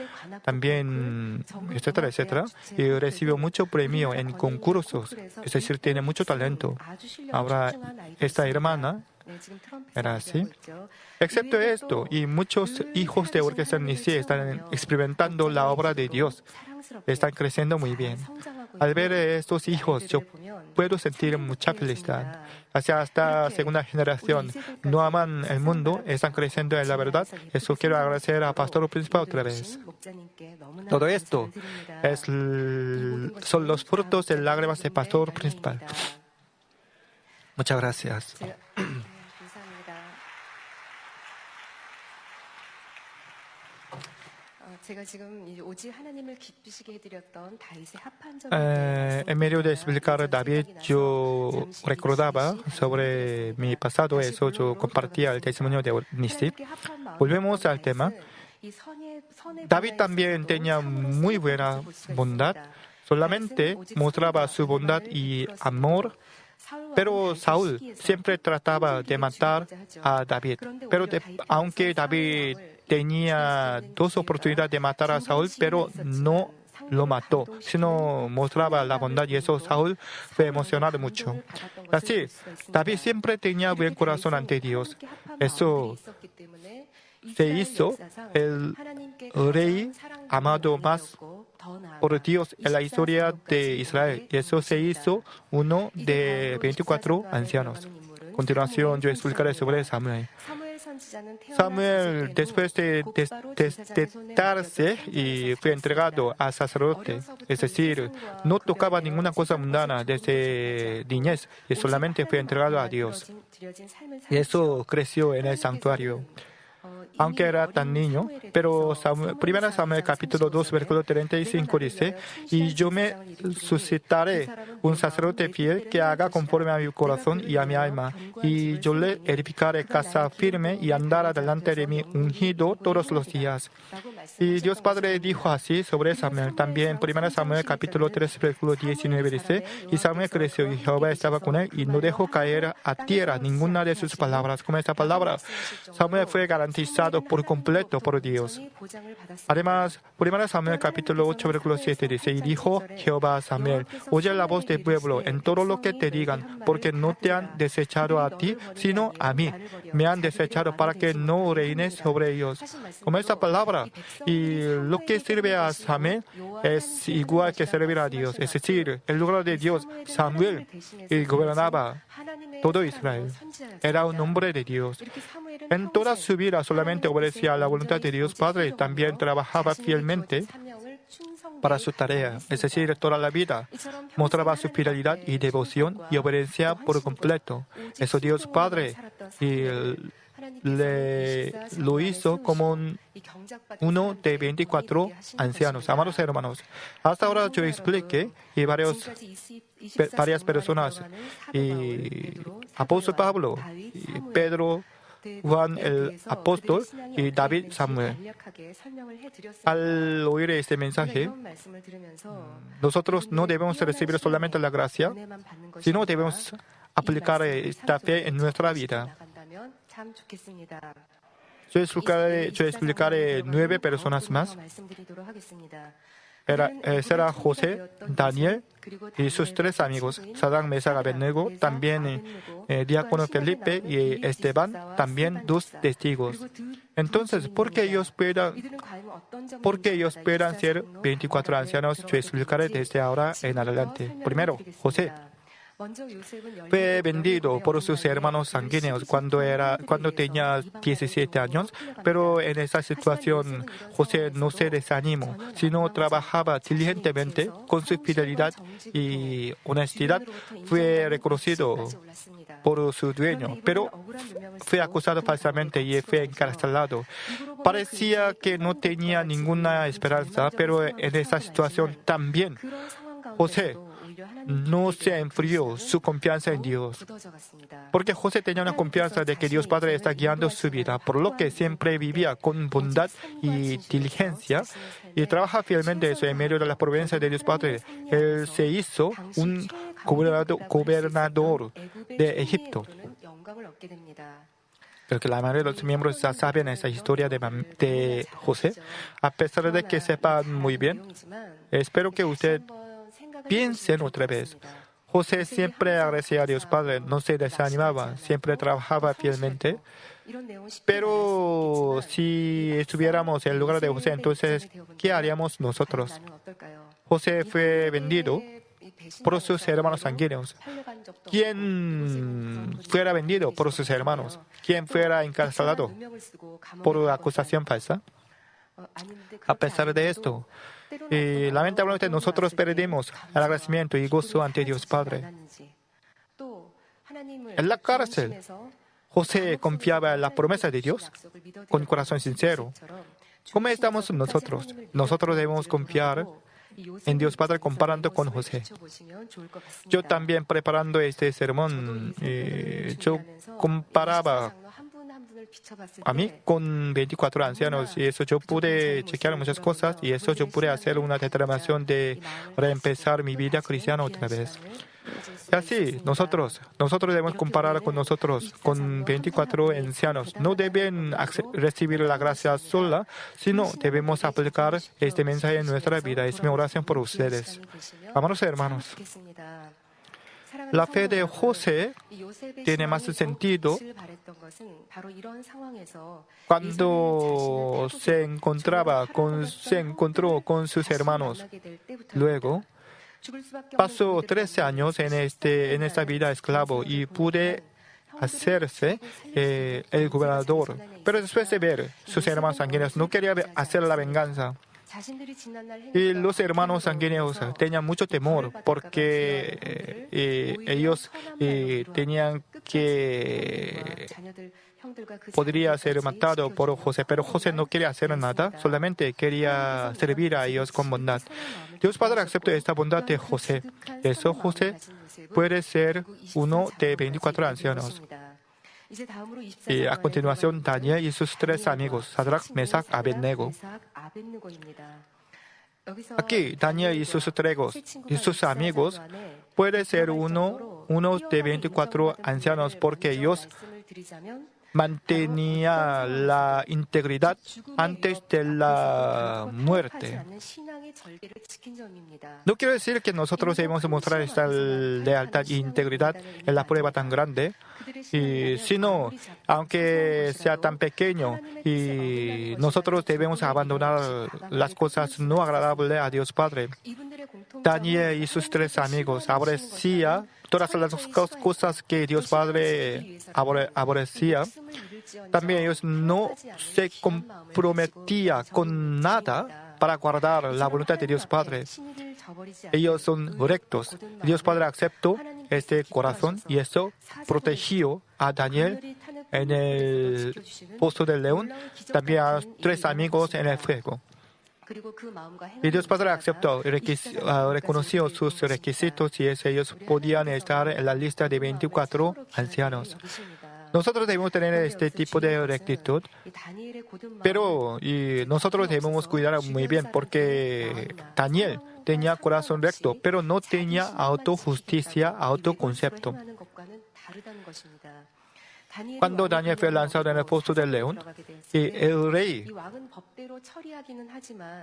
B: también, etcétera, etcétera. Y recibió mucho premio en concursos, es decir, tiene mucho talento. Ahora, esta hermana era así. Excepto esto, y muchos hijos de Orquesta Nisi están experimentando la obra de Dios. Están creciendo muy bien. Al ver estos hijos, yo puedo sentir mucha felicidad. Hacia esta segunda generación no aman el mundo, están creciendo en la verdad. Eso quiero agradecer a Pastor Principal otra vez. Todo esto son los frutos de lágrimas de Pastor Principal. Muchas gracias. En medio de explicar David, yo recordaba sobre mi pasado, eso yo compartía el testimonio de Nisi. Volvemos al tema. David también tenía muy buena bondad, solamente mostraba su bondad y amor, pero Saúl siempre trataba de matar a David. Pero aunque David tenía dos oportunidades de matar a Saúl, pero no lo mató, sino mostraba la bondad y eso Saúl fue emocionado mucho. Así, David siempre tenía buen corazón ante Dios. Eso se hizo el rey amado más por Dios en la historia de Israel. Y eso se hizo uno de 24 ancianos. A continuación, yo explicaré sobre Samuel. Samuel, después de destettarse y fue entregado a sacerdote, es decir, no tocaba ninguna cosa mundana desde niñez y solamente fue entregado a Dios. Y eso creció en el santuario. Aunque era tan niño, pero 1 Samuel capítulo 2, versículo 35 dice, y yo me suscitaré un sacerdote fiel que haga conforme a mi corazón y a mi alma, y yo le edificaré casa firme y andará delante de mi ungido todos los días. Y Dios Padre dijo así sobre Samuel. También 1 Samuel capítulo 3, versículo 19 dice, y Samuel creció y Jehová estaba con él y no dejó caer a tierra ninguna de sus palabras. Con esta palabra, Samuel fue garantizado por completo por Dios. Además, 1 Samuel capítulo 8, versículo 7 dice, y dijo Jehová a Samuel, oye la voz del pueblo en todo lo que te digan, porque no te han desechado a ti, sino a mí. Me han desechado para que no reines sobre ellos. Como esta palabra, y lo que sirve a Samuel es igual que servir a Dios. Es decir, en lugar de Dios, Samuel gobernaba todo Israel. Era un hombre de Dios. En toda su vida solamente obedecía a la voluntad de Dios Padre. También trabajaba fielmente para su tarea, es decir, toda la vida. Mostraba su fidelidad y devoción y obedecía por completo. Eso Dios Padre lo hizo como uno de 24 ancianos. Amados hermanos, hasta ahora yo expliqué y varias personas, y apóstol Pablo, y Pedro, Juan el apóstol y David Samuel. Al oír este mensaje, nosotros no debemos recibir solamente la gracia, sino debemos aplicar esta fe en nuestra vida. Yo explicaré 9 personas más. Será José, Daniel y sus 3 amigos, Sadrach, Mesach, Abednego, también diácono Felipe y Esteban, también 2 testigos. Entonces, ¿por qué ellos puedan ser 24 ancianos? Yo explicaré desde ahora en adelante. Primero, José. Fue vendido por sus hermanos sanguíneos cuando tenía 17 años, pero en esa situación José no se desanimó, sino trabajaba diligentemente con su fidelidad y honestidad. Fue reconocido por su dueño, pero fue acusado falsamente y fue encarcelado. Parecía que no tenía ninguna esperanza, pero en esa situación también José no se enfrió su confianza en Dios, porque José tenía una confianza de que Dios Padre está guiando su vida, por lo que siempre vivía con bondad y diligencia y trabaja fielmente eso en medio de la providencia de Dios Padre. Él se hizo un gobernador de Egipto. Creo que la mayoría de los miembros ya saben esa historia de José. A pesar de que sepan muy bien, espero que usted piensen otra vez. José siempre agradecía a Dios Padre, no se desanimaba, siempre trabajaba fielmente. Pero si estuviéramos en el lugar de José, entonces, ¿qué haríamos nosotros? José fue vendido por sus hermanos sanguíneos. ¿Quién fuera vendido por sus hermanos? ¿Quién fuera encarcelado por acusación falsa? A pesar de esto, lamentablemente nosotros perdimos el agradecimiento y gozo ante Dios Padre. En la cárcel, José confiaba en la promesa de Dios con corazón sincero. ¿Cómo estamos nosotros? Nosotros debemos confiar en Dios Padre comparando con José. Yo también preparando este sermón, yo comparaba a mí con 24 ancianos y eso yo pude chequear muchas cosas y eso yo pude hacer una determinación de reempezar mi vida cristiana otra vez. Y así, nosotros debemos comparar con nosotros, con 24 ancianos. No deben recibir la gracia sola, sino debemos aplicar este mensaje en nuestra vida. Es mi oración por ustedes. Amados hermanos, la fe de José tiene más sentido cuando se encontró con sus hermanos. Luego, pasó 13 años en esta vida esclavo y pude hacerse el gobernador. Pero después de ver sus hermanos sanguíneos, no quería hacer la venganza. Y los hermanos sanguíneos tenían mucho temor porque ellos tenían que podría ser matado por José, pero José no quería hacer nada, solamente quería servir a ellos con bondad. Dios Padre aceptó esta bondad de José. Eso José puede ser uno de 24 ancianos. Y a continuación, Daniel y sus 3 amigos, Sadrach, Mesach, Abednego. Aquí, Daniel y sus amigos puede ser uno de 24 ancianos porque ellos mantenía la integridad antes de la muerte. No quiero decir que nosotros debemos mostrar esta lealtad e integridad en la prueba tan grande, sino, aunque sea tan pequeño, y nosotros debemos abandonar las cosas no agradables a Dios Padre. Daniel y sus 3 amigos aborrecían todas las cosas que Dios Padre aborrecía. También ellos no se comprometían con nada para guardar la voluntad de Dios Padre. Ellos son rectos. Dios Padre aceptó este corazón y eso protegió a Daniel en el pozo del león, también a 3 amigos en el fuego. Y Dios Padre aceptó, reconoció sus requisitos y ellos podían estar en la lista de 24 ancianos. Nosotros debemos tener este tipo de rectitud, pero nosotros debemos cuidar muy bien porque Daniel tenía corazón recto, pero no tenía autojusticia, autoconcepto. Cuando Daniel fue lanzado en el foso del león, y el rey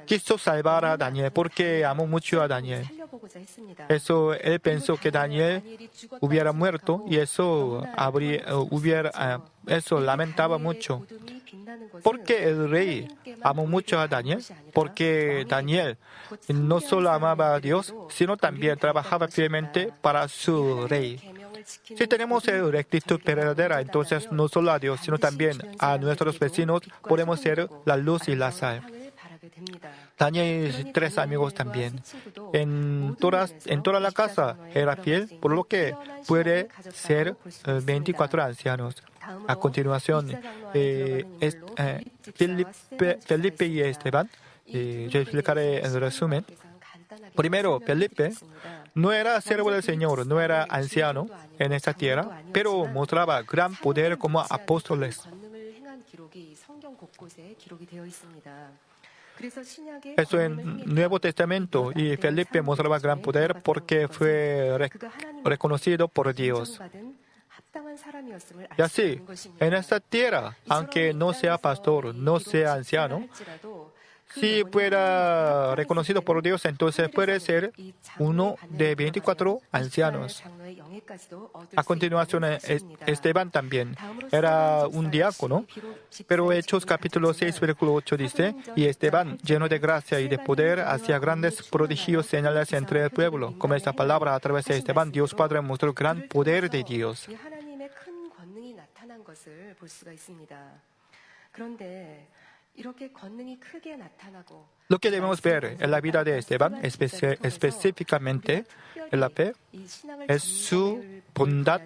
B: quiso salvar a Daniel porque amó mucho a Daniel. Eso él pensó que Daniel hubiera muerto y eso eso lamentaba mucho. ¿Por qué el rey amó mucho a Daniel? Porque Daniel no solo amaba a Dios, sino también trabajaba fielmente para su rey. Si tenemos rectitud verdadera, entonces no solo a Dios, sino también a nuestros vecinos podemos ser la luz y la sal. Daniel y 3 amigos también. En toda la casa era fiel, por lo que puede ser 24 ancianos. A continuación, Felipe y Esteban. Yo explicaré en resumen. Primero, Felipe no era siervo del Señor, no era anciano en esta tierra, pero mostraba gran poder como apóstoles. Eso en Nuevo Testamento, y Felipe mostraba gran poder porque fue reconocido por Dios. Y así, en esta tierra, aunque no sea pastor, no sea anciano, si fuera reconocido por Dios, entonces puede ser uno de 24 ancianos. A continuación, Esteban también era un diácono, pero Hechos capítulo 6, versículo 8 dice, y Esteban, lleno de gracia y de poder, hacía grandes prodigios señales entre el pueblo. Con esta palabra, a través de Esteban, Dios Padre mostró gran poder de Dios. Lo que debemos ver en la vida de Esteban, específicamente en la fe, es su bondad.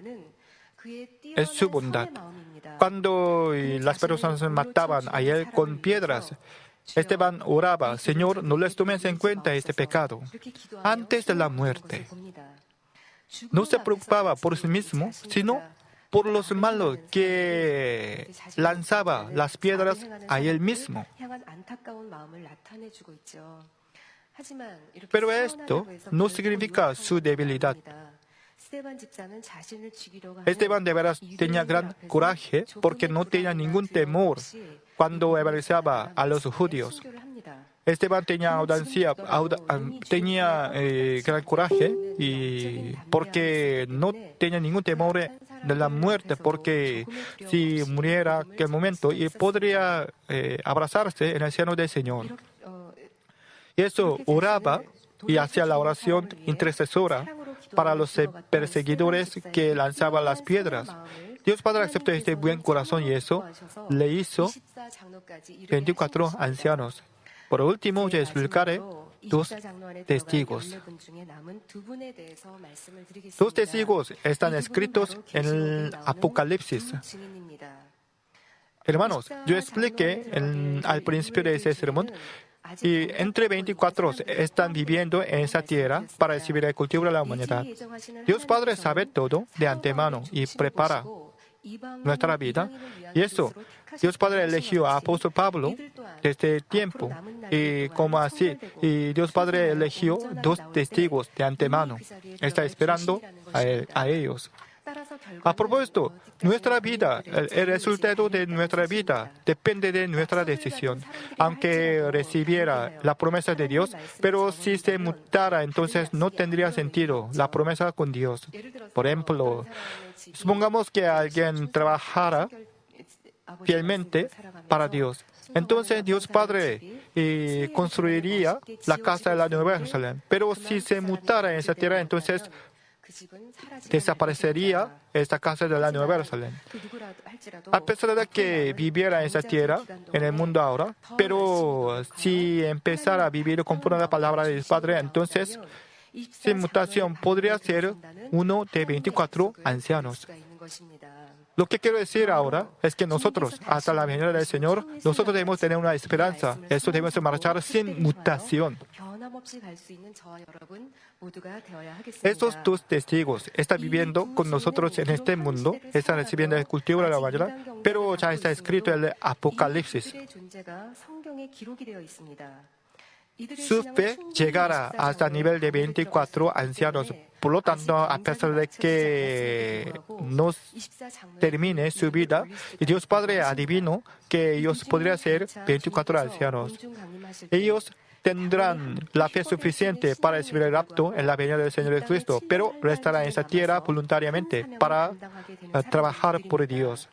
B: Cuando las personas mataban a él con piedras, Esteban oraba, Señor, no les tomes en cuenta este pecado antes de la muerte. No se preocupaba por sí mismo, sino por los malos que lanzaba las piedras a él mismo. Pero esto no significa su debilidad. Esteban de veras tenía gran coraje porque no tenía ningún temor cuando evangelizaba a los judíos. Esteban tenía gran coraje y porque no tenía ningún temor de la muerte, porque si muriera en aquel momento y podría abrazarse en el seno del Señor. Y eso oraba y hacía la oración intercesora para los perseguidores que lanzaban las piedras. Dios Padre aceptó este buen corazón y eso le hizo 24 ancianos. Por último, yo explicaré 2 testigos. 2 testigos están escritos en el Apocalipsis. Hermanos, yo expliqué al principio de ese sermón, y entre 24 están viviendo en esa tierra para recibir el cultivo de la humanidad. Dios Padre sabe todo de antemano y prepara nuestra vida. Y eso, Dios Padre eligió a apóstol Pablo desde el tiempo. Y como así, y Dios Padre eligió 2 testigos de antemano. Está esperando a ellos. A propósito, nuestra vida, el resultado de nuestra vida depende de nuestra decisión. Aunque recibiera la promesa de Dios, pero si se mutara, entonces no tendría sentido la promesa con Dios. Por ejemplo, supongamos que alguien trabajara fielmente para Dios. Entonces Dios Padre construiría la casa de la Nueva Jerusalén. Pero si se mutara en esa tierra, entonces desaparecería esta casa de la Nueva Jerusalén. A pesar de que viviera en esa tierra, en el mundo ahora, pero si empezara a vivir conforme a la palabra de Dios Padre, entonces, sin mutación, podría ser uno de 24 ancianos. Lo que quiero decir ahora es que nosotros, hasta la venida del Señor, nosotros debemos tener una esperanza. Esto debemos marchar sin mutación. Estos 2 testigos están viviendo con nosotros en este mundo, están recibiendo el cultivo de la humanidad, pero ya está escrito en el Apocalipsis. su fe llegará hasta el nivel de 24 ancianos. Por lo tanto, a pesar de que no termine su vida, y Dios Padre adivinó que ellos podrían ser 24 ancianos. Ellos tendrán la fe suficiente para recibir el rapto en la venida del Señor Jesucristo, pero restarán en esa tierra voluntariamente para trabajar por Dios.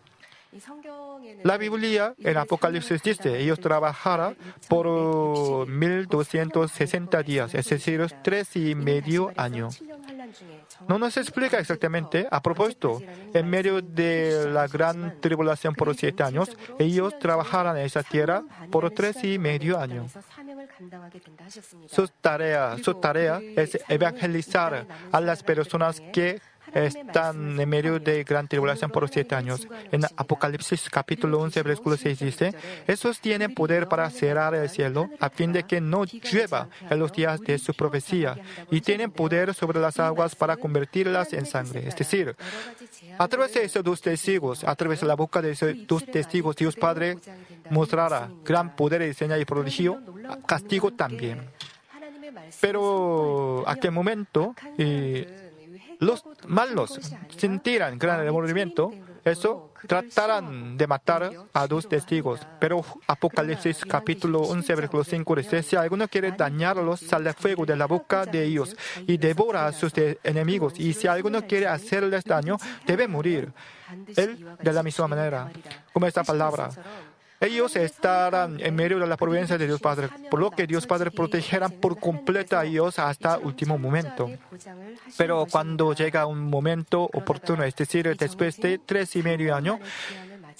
B: La Biblia en Apocalipsis dice, ellos trabajarán por 1260 días, es decir, 3,5 años. No nos explica exactamente. A propósito, en medio de la gran tribulación por 7 años, ellos trabajarán en esa tierra por 3,5 años. Su tarea es evangelizar a las personas que están en medio de gran tribulación por 7 años. En Apocalipsis capítulo 11, versículo 6 dice, esos tienen poder para cerrar el cielo a fin de que no llueva en los días de su profecía y tienen poder sobre las aguas para convertirlas en sangre. Es decir, a través de esos 2 testigos, a través de la boca de esos 2 testigos, Dios Padre mostrará gran poder y señal y prodigio, castigo también. Pero a aquel momento, los malos sentirán gran remordimiento, eso tratarán de matar a 2 testigos. Pero Apocalipsis capítulo 11, versículo 5 dice, si alguno quiere dañarlos, sale fuego de la boca de ellos y devora a sus enemigos. Y si alguno quiere hacerles daño, debe morir. Él de la misma manera, como esta palabra. Ellos estarán en medio de la providencia de Dios Padre, por lo que Dios Padre protegerá por completo a ellos hasta el último momento. Pero cuando llega un momento oportuno, es decir, después de 3,5 años,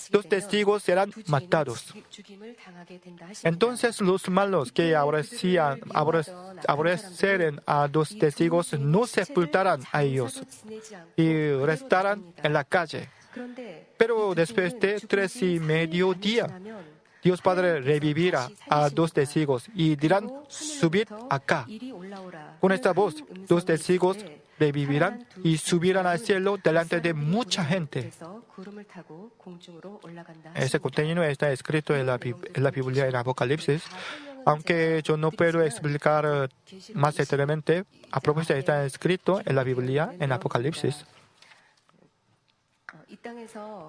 B: 2 testigos serán matados. Entonces los malos que aborrecen a 2 testigos no sepultarán a ellos y restarán en la calle. Pero después de 3,5 días, Dios Padre revivirá a 2 testigos y dirán, subid acá. Con esta voz, 2 testigos revivirán y subirán al cielo delante de mucha gente. Ese contenido está escrito en la Biblia, en Apocalipsis. Aunque yo no puedo explicar más detalladamente, a propósito está escrito en la Biblia, en Apocalipsis.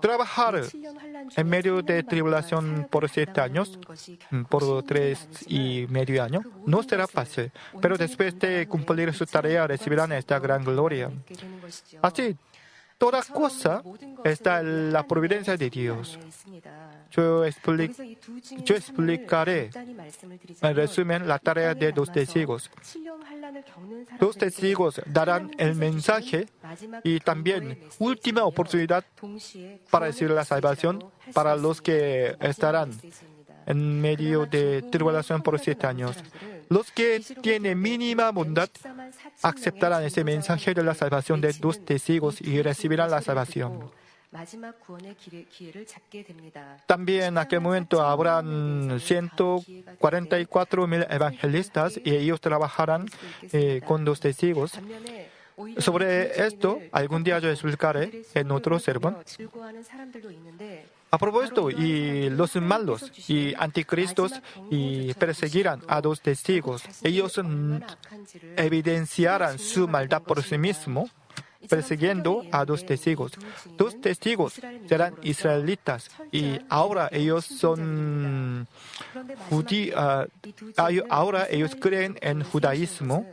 B: Trabajar en medio de tribulación por 7 años, por 3,5 años, no será fácil, pero después de cumplir su tarea recibirán esta gran gloria. Así, toda cosa está en la providencia de Dios. Yo explicaré en resumen la tarea de 2 testigos. 2 testigos darán el mensaje y también última oportunidad para recibir la salvación para los que estarán en medio de tribulación por 7 años. Los que tienen mínima bondad aceptarán ese mensaje de la salvación de 2 testigos y recibirán la salvación. También en aquel momento habrán 144,000 evangelistas y ellos trabajarán con 2 testigos. Sobre esto, algún día yo explicaré en otro sermón. A propósito, y los malos y anticristos y perseguirán a 2 testigos. Ellos evidenciarán su maldad por sí mismos, persiguiendo a 2 testigos. 2 testigos serán israelitas y ahora ellos son ahora ellos creen en judaísmo.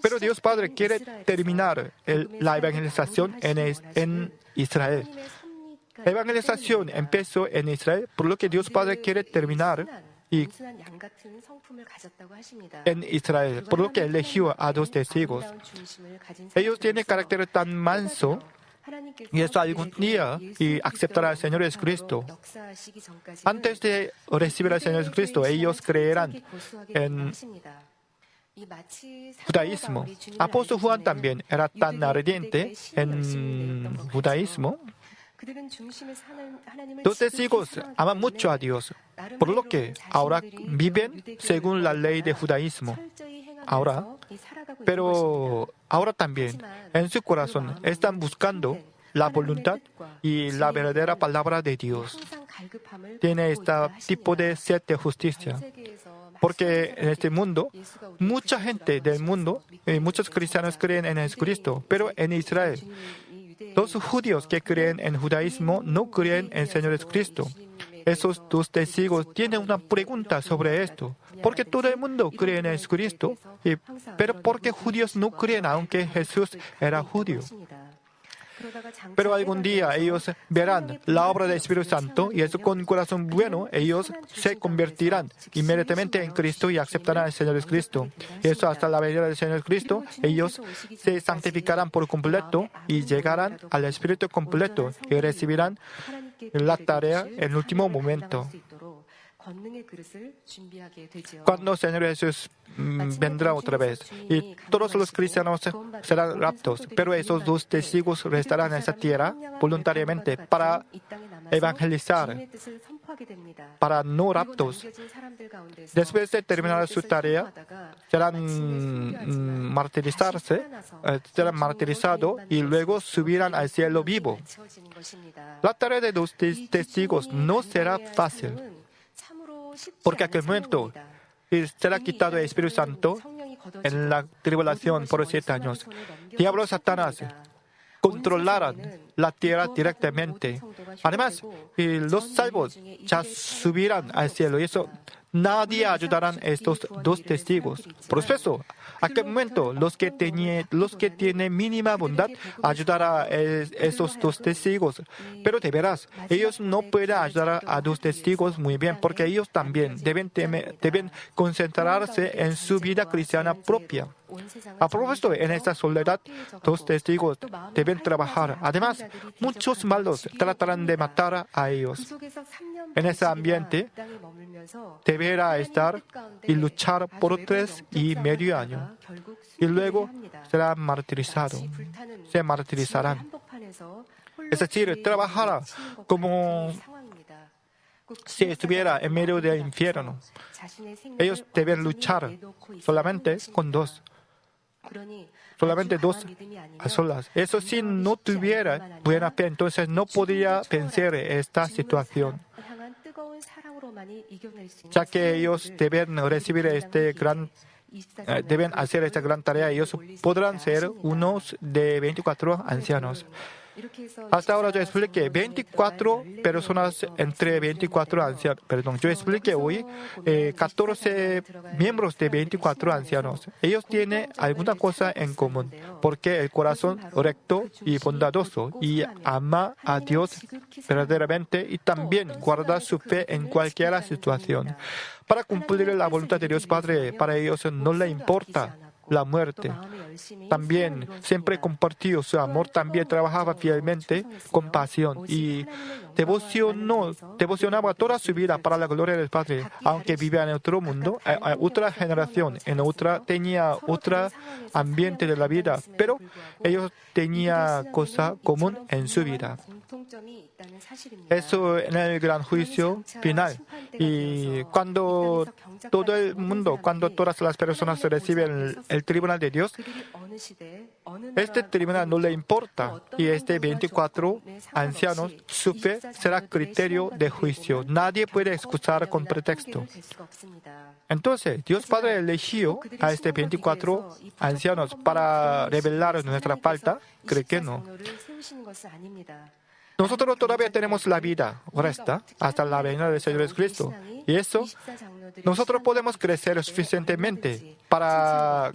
B: Pero Dios Padre quiere terminar la evangelización en Israel. La evangelización empezó en Israel, por lo que Dios Padre quiere terminar en Israel, por lo que eligió a 2 testigos. Ellos tienen carácter tan manso y eso algún día aceptará al Señor Jesucristo. Antes de recibir al Señor Jesucristo, ellos creerán en judaísmo. Apóstol Juan también era tan ardiente en judaísmo. 2 testigos aman mucho a Dios, por lo que ahora viven según la ley de judaísmo. Pero ahora también en su corazón están buscando la voluntad y la verdadera palabra de Dios. Tiene este tipo de sed de justicia. Porque en este mundo, mucha gente del mundo, muchos cristianos creen en Jesucristo, pero en Israel, los judíos que creen en judaísmo no creen en el Señor Jesucristo. Esos dos testigos tienen una pregunta sobre esto. ¿Por qué todo el mundo cree en Jesucristo? Pero ¿por qué judíos no creen aunque Jesús era judío? Pero algún día ellos verán la obra del Espíritu Santo y eso con un corazón bueno ellos se convertirán inmediatamente en Cristo y aceptarán al Señor Jesucristo. Y eso hasta la venida del Señor Cristo, ellos se santificarán por completo y llegarán al Espíritu completo y recibirán la tarea en el último momento. Cuando el Señor Jesús vendrá otra vez y todos los cristianos serán raptos, pero esos dos testigos restarán en esa tierra voluntariamente para evangelizar, para no raptos. Después de terminar su tarea, serán martirizados y luego subirán al cielo vivo. La tarea de los testigos no será fácil. Porque aquel momento será quitado el Espíritu Santo en la tribulación por 7 años. Diablo y Satanás controlarán la tierra directamente. Además, los salvos ya subirán al cielo y eso nadie ayudará a estos dos testigos. Por eso, aquel momento, los que tienen mínima bondad ayudarán a esos dos testigos. Pero de veras, ellos no pueden ayudar a dos testigos muy bien porque ellos también deben concentrarse en su vida cristiana propia. A propósito, en esta soledad, dos testigos deben trabajar. Además, muchos malos tratarán de matar a ellos. En ese ambiente, deberá estar y luchar por 3.5 años. Y luego será martirizado. Se martirizarán. Es decir, trabajará como si estuviera en medio del infierno. Ellos deben luchar solamente con dos. Solamente dos a solas. Eso si no tuviera buena fe, entonces no podría vencer esta situación. Ya que ellos deben recibir deben hacer esta gran tarea, ellos podrán ser unos de 24 ancianos. Hasta ahora yo expliqué 24 personas entre 24 ancianos. Yo expliqué hoy 14 miembros de 24 ancianos. Ellos tienen alguna cosa en común, porque el corazón recto y bondadoso y ama a Dios verdaderamente y también guarda su fe en cualquier situación. Para cumplir la voluntad de Dios Padre, para ellos no le importa la muerte. También siempre compartió su amor, también trabajaba fielmente con pasión y devocionaba toda su vida para la gloria del Padre, aunque vivía en otro mundo, otra generación, tenía otro ambiente de la vida, pero ellos tenían cosa común en su vida. Eso en el gran juicio final. Y cuando todo el mundo, cuando todas las personas reciben el tribunal de Dios, este tribunal no le importa. Y este 24 ancianos, su fe será criterio de juicio. Nadie puede excusar con pretexto. Entonces, Dios Padre eligió a este 24 ancianos para revelar nuestra falta. ¿Cree que no? Nosotros todavía tenemos la vida resta hasta la venida del Señor Jesucristo. Y eso, nosotros podemos crecer suficientemente para,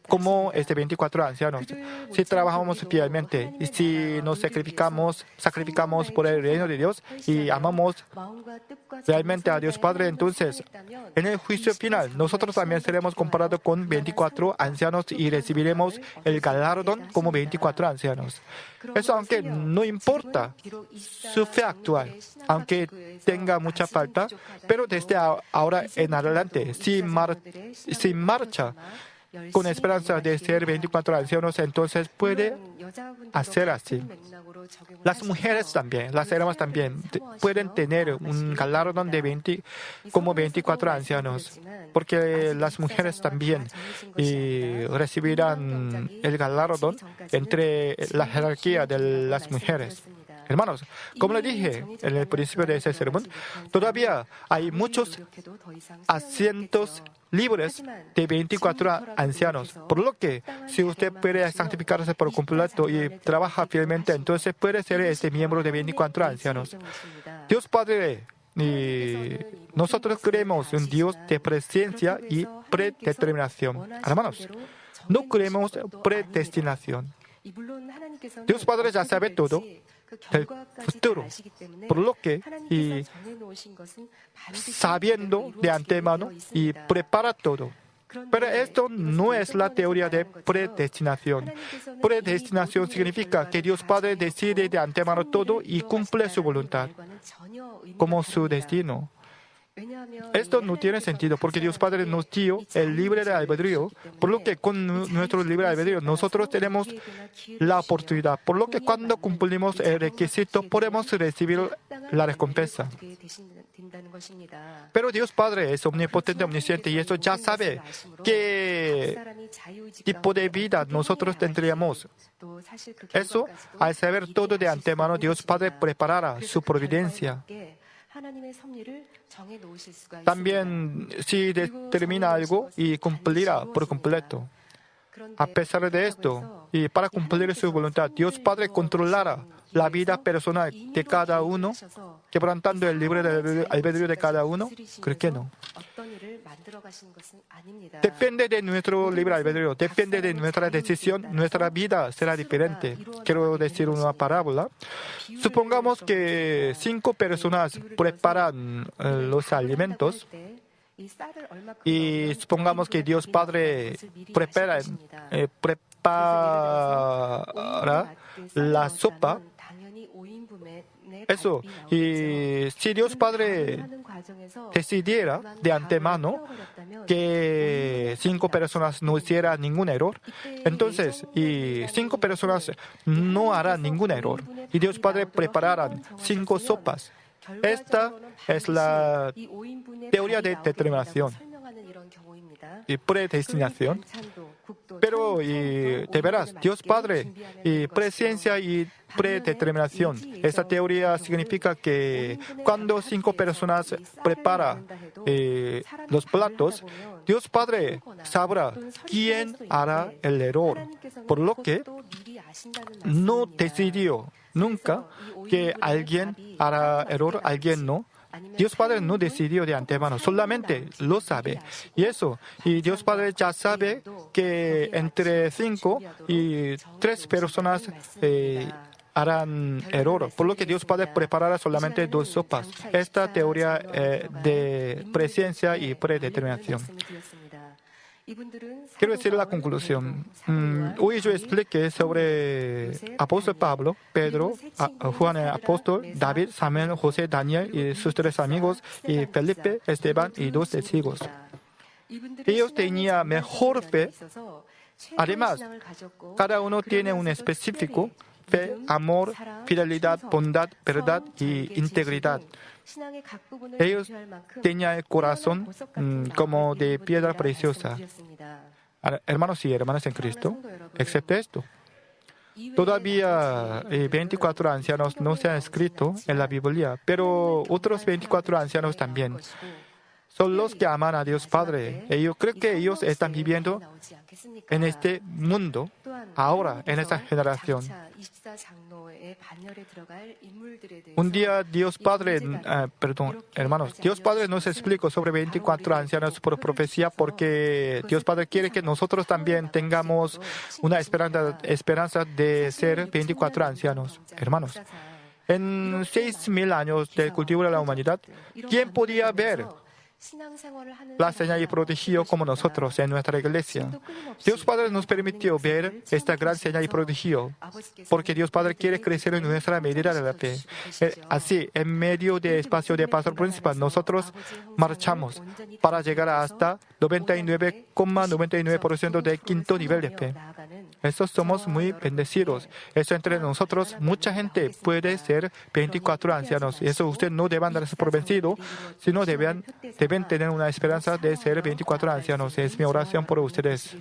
B: como este 24 ancianos, si trabajamos fielmente y si nos sacrificamos por el reino de Dios y amamos realmente a Dios Padre, entonces, en el juicio final, nosotros también seremos comparados con 24 ancianos y recibiremos el galardón como 24 ancianos. Eso aunque no importa su fe actual, aunque tenga mucha falta, pero desde ahora en adelante, sin marcha, con esperanza de ser 24 ancianos, entonces puede hacer así. Las mujeres también, las hermanas también, pueden tener un galardón de como 24 ancianos, porque las mujeres también recibirán el galardón entre la jerarquía de las mujeres. Hermanos, como le dije en el principio de ese sermón, todavía hay muchos asientos libres de 24 ancianos. Por lo que, si usted puede santificarse por completo y trabaja fielmente, entonces puede ser este miembro de 24 ancianos. Dios Padre, y nosotros creemos en Dios de presencia y predeterminación. Hermanos, no creemos predestinación. Dios Padre ya sabe todo del futuro, por lo que sabiendo de antemano y prepara todo. Pero esto no es la teoría de predestinación. Predestinación significa que Dios Padre decide de antemano todo y cumple su voluntad como su destino. Esto no tiene sentido porque Dios Padre nos dio el libre albedrío, por lo que con nuestro libre albedrío nosotros tenemos la oportunidad, por lo que cuando cumplimos el requisito podemos recibir la recompensa. Pero Dios Padre es omnipotente, omnisciente y eso ya sabe qué tipo de vida nosotros tendríamos. Eso, al saber todo de antemano, Dios Padre preparará su providencia. También si determina algo y cumplirá por completo. A pesar de esto, y para cumplir su voluntad, Dios Padre controlará la vida personal de cada uno, quebrantando el libre albedrío de cada uno. ¿Por qué no? Depende de nuestro libre albedrío, depende de nuestra decisión, nuestra vida será diferente. Quiero decir una parábola. Supongamos que 5 personas preparan los alimentos y supongamos que Dios Padre prepara la sopa. Eso, y si Dios Padre decidiera de antemano que 5 personas no hicieran ningún error, entonces, y 5 personas no harán ningún error, y Dios Padre preparará 5 sopas. Esta es la teoría de determinación y predestinación. Pero, de veras, Dios Padre, y presencia y predeterminación. Esta teoría significa que cuando 5 personas preparan los platos, Dios Padre sabrá quién hará el error. Por lo que no decidió nunca que alguien hará error, alguien no. Dios Padre no decidió de antemano, solamente lo sabe. Y Dios Padre ya sabe que entre 5 y 3 personas harán error, por lo que Dios Padre preparará solamente 2 sopas. Esta teoría de presencia y predeterminación. Quiero decir la conclusión. Hoy yo expliqué sobre apóstol Pablo, Pedro, Juan el apóstol, David, Samuel, José, Daniel y sus 3 amigos, y Felipe, Esteban y 2 testigos. Ellos tenían mejor fe. Además, cada uno tiene un específico: fe, amor, fidelidad, bondad, verdad y integridad. Ellos tenían el corazón como de piedra preciosa. Hermanos y hermanas en Cristo, excepto esto, todavía 24 ancianos no se han escrito en la Biblia, pero otros 24 ancianos también. Son los que aman a Dios Padre. Y yo creo que ellos están viviendo en este mundo, ahora, en esta generación. Un día Dios Padre, hermanos, Dios Padre nos explicó sobre 24 ancianos por profecía porque Dios Padre quiere que nosotros también tengamos una esperanza de ser 24 ancianos. Hermanos, en 6,000 años del cultivo de la humanidad, ¿quién podía ver la señal y prodigio como nosotros en nuestra iglesia. Dios Padre nos permitió ver esta gran señal y prodigio, porque Dios Padre quiere crecer en nuestra medida de la fe. Así, en medio del espacio de pastor principal, nosotros marchamos para llegar hasta 99,99% del quinto nivel de fe. Eso somos muy bendecidos. Eso entre nosotros, mucha gente puede ser 24 ancianos. Eso usted no deben darse por vencido, sino deben tener una esperanza de ser 24 ancianos. Es mi oración por ustedes.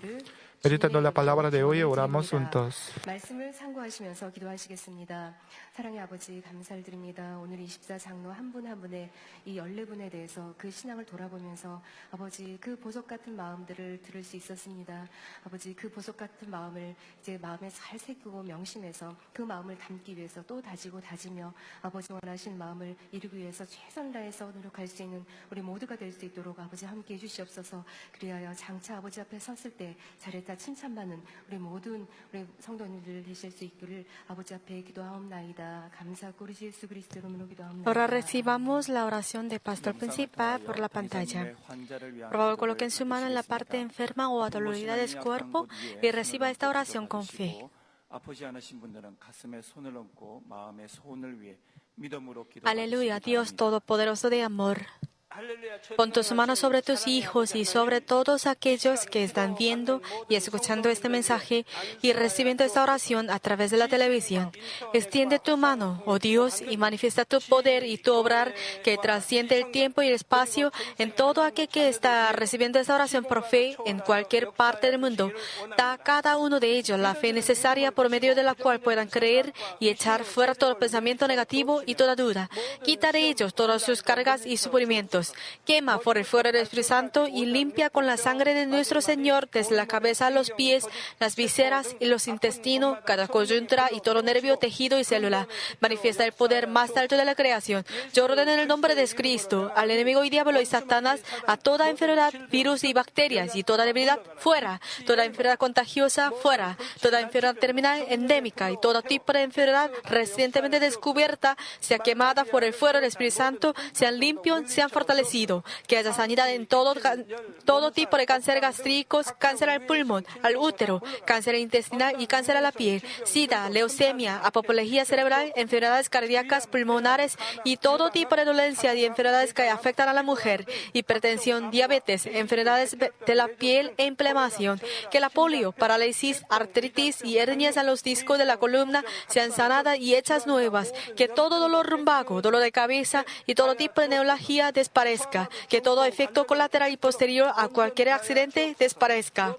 B: Meditando la palabra de hoy, oramos juntos.
C: 말씀을 상고하시면서 기도하시겠습니다. 사랑의 아버지 감사를 드립니다. 오늘 24장로 한 분 한 분의 이 14분에 대해서 그 신앙을 돌아보면서 아버지 그 보석 같은 마음들을 들을 수 있었습니다. 아버지 그 보석 같은 마음을 이제 마음에 잘 새기고 명심해서 그 마음을 담기 위해서 또 다지고 다지며 아버지 원하신 마음을 이루기 위해서 최선을 다해서 노력할 수 있는 우리 모두가 될 수 있도록 아버지 함께해 주시옵소서. 그리하여 장차 아버지 앞에 섰을 때 잘했다 칭찬받는 우리 모든 우리 성도님들 되실 수 있기를 아버지 앞에 기도하옵나이다. 감사하고 우리 예수 그리스도 이름으로 기도하옵나이다.
A: Ahora recibamos la oración del pastor principal por la pantalla. Por favor, coloquen su mano en la parte enferma o adolorida de su cuerpo y reciba esta oración con fe. Aleluya, Dios Todopoderoso de amor. Pon tus manos sobre tus hijos y sobre todos aquellos que están viendo y escuchando este mensaje y recibiendo esta oración a través de la televisión. Extiende tu mano, oh Dios, y manifiesta tu poder y tu obrar que trasciende el tiempo y el espacio en todo aquel que está recibiendo esta oración por fe en cualquier parte del mundo. Da a cada uno de ellos la fe necesaria por medio de la cual puedan creer y echar fuera todo pensamiento negativo y toda duda. Quita de ellos todas sus cargas y sufrimientos. Quema por el fuego del Espíritu Santo y limpia con la sangre de nuestro Señor desde la cabeza a los pies, las vísceras y los intestinos, cada coyuntura y todo nervio, tejido y célula. Manifiesta el poder más alto de la creación. Yo ordeno en el nombre de Cristo al enemigo y diablo y Satanás, a toda enfermedad, virus y bacterias y toda debilidad, fuera. Toda enfermedad contagiosa, fuera. Toda enfermedad terminal, endémica y todo tipo de enfermedad recientemente descubierta, sea quemada por el fuego del Espíritu Santo, sean limpios, sean fortalecidos. Que haya sanidad en todo tipo de cáncer gástricos, cáncer al pulmón, al útero, cáncer intestinal y cáncer a la piel, sida, leucemia, apoplejía cerebral, enfermedades cardíacas, pulmonares y todo tipo de dolencia y enfermedades que afectan a la mujer, hipertensión, diabetes, enfermedades de la piel e inflamación. Que la polio, parálisis, artritis y hernias en los discos de la columna sean sanadas y hechas nuevas. Que todo dolor lumbago, dolor de cabeza y todo tipo de neuralgia desaparezca. Que todo efecto colateral y posterior a cualquier accidente desaparezca.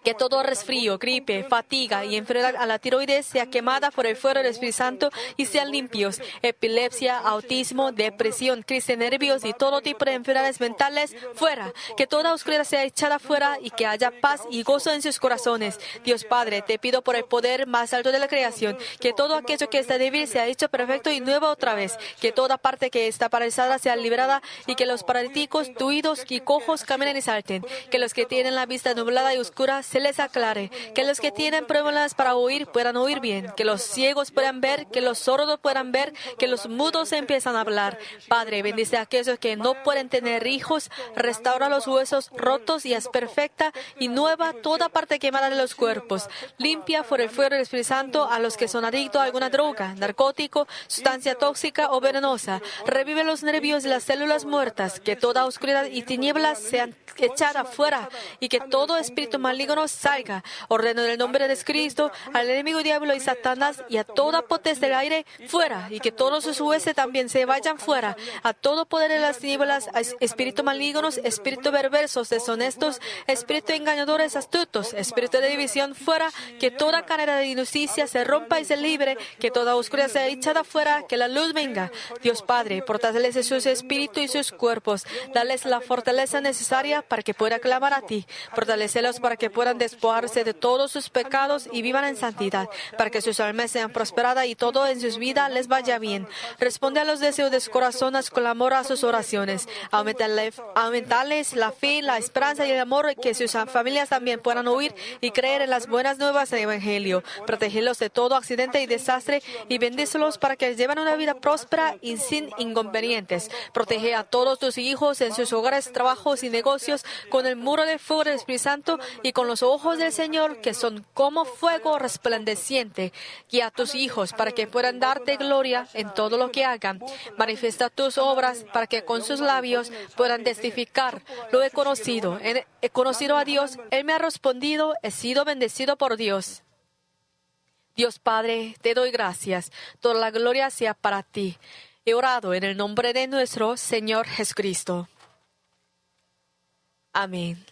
A: Que todo resfrío, gripe, fatiga y enfermedad a la tiroides sea quemada por el fuego del Espíritu Santo y sean limpios. Epilepsia, autismo, depresión, crisis de nervios y todo tipo de enfermedades mentales, fuera. Que toda oscuridad sea echada fuera y que haya paz y gozo en sus corazones. Dios Padre, te pido por el poder más alto de la creación, que todo aquello que está débil sea hecho perfecto y nuevo otra vez. Que toda parte que está paralizada sea liberada y que los paralíticos, tuidos y cojos caminen y salten. Que los que tienen la vista nublada y oscura se les aclare. Que los que tienen problemas para oír puedan oír bien. Que los ciegos puedan ver, que los sordos puedan ver, que los mudos empiezan a hablar. Padre, bendice a aquellos que no pueden tener hijos. Restaura los huesos rotos y haz perfecta y nueva toda parte quemada de los cuerpos. Limpia por el fuego del Espíritu Santo a los que son adictos a alguna droga, narcótico, sustancia tóxica o venenosa. Revive los nervios y las células muertas. Que toda oscuridad y tinieblas sean echadas fuera y que todo espíritu maligno salga. Ordeno en el nombre de Cristo al enemigo diablo y Satanás y a toda potestad del aire fuera y que todos sus huesos también se vayan fuera. A todo poder de las tinieblas, espíritus malignos, espíritus perversos, deshonestos, espíritus engañadores, astutos, espíritu de división fuera. Que toda cadena de injusticia se rompa y se libre. Que toda oscuridad sea echada fuera. Que la luz venga. Dios Padre, fortalece sus espíritus y sus cuerpos. Dales la fortaleza necesaria para que pueda clamar a ti. Fortalecelos hijos para que puedan despojarse de todos sus pecados y vivan en santidad, para que sus almas sean prosperadas y todo en sus vidas les vaya bien. Responde a los deseos de sus corazones con amor a sus oraciones. Aumentarles la fe, la esperanza y el amor, que sus familias también puedan oír y creer en las buenas nuevas del Evangelio. Protegerlos de todo accidente y desastre y bendícelos para que lleven una vida próspera y sin inconvenientes. Protege a todos tus hijos en sus hogares, trabajos y negocios con el muro de fuego del Espíritu Santo y con los ojos del Señor, que son como fuego resplandeciente. Guía a tus hijos para que puedan darte gloria en todo lo que hagan. Manifiesta tus obras para que con sus labios puedan testificar: lo he conocido a Dios, Él me ha respondido, he sido bendecido por Dios. Dios Padre, te doy gracias. Toda la gloria sea para ti. He orado en el nombre de nuestro Señor Jesucristo. Amén.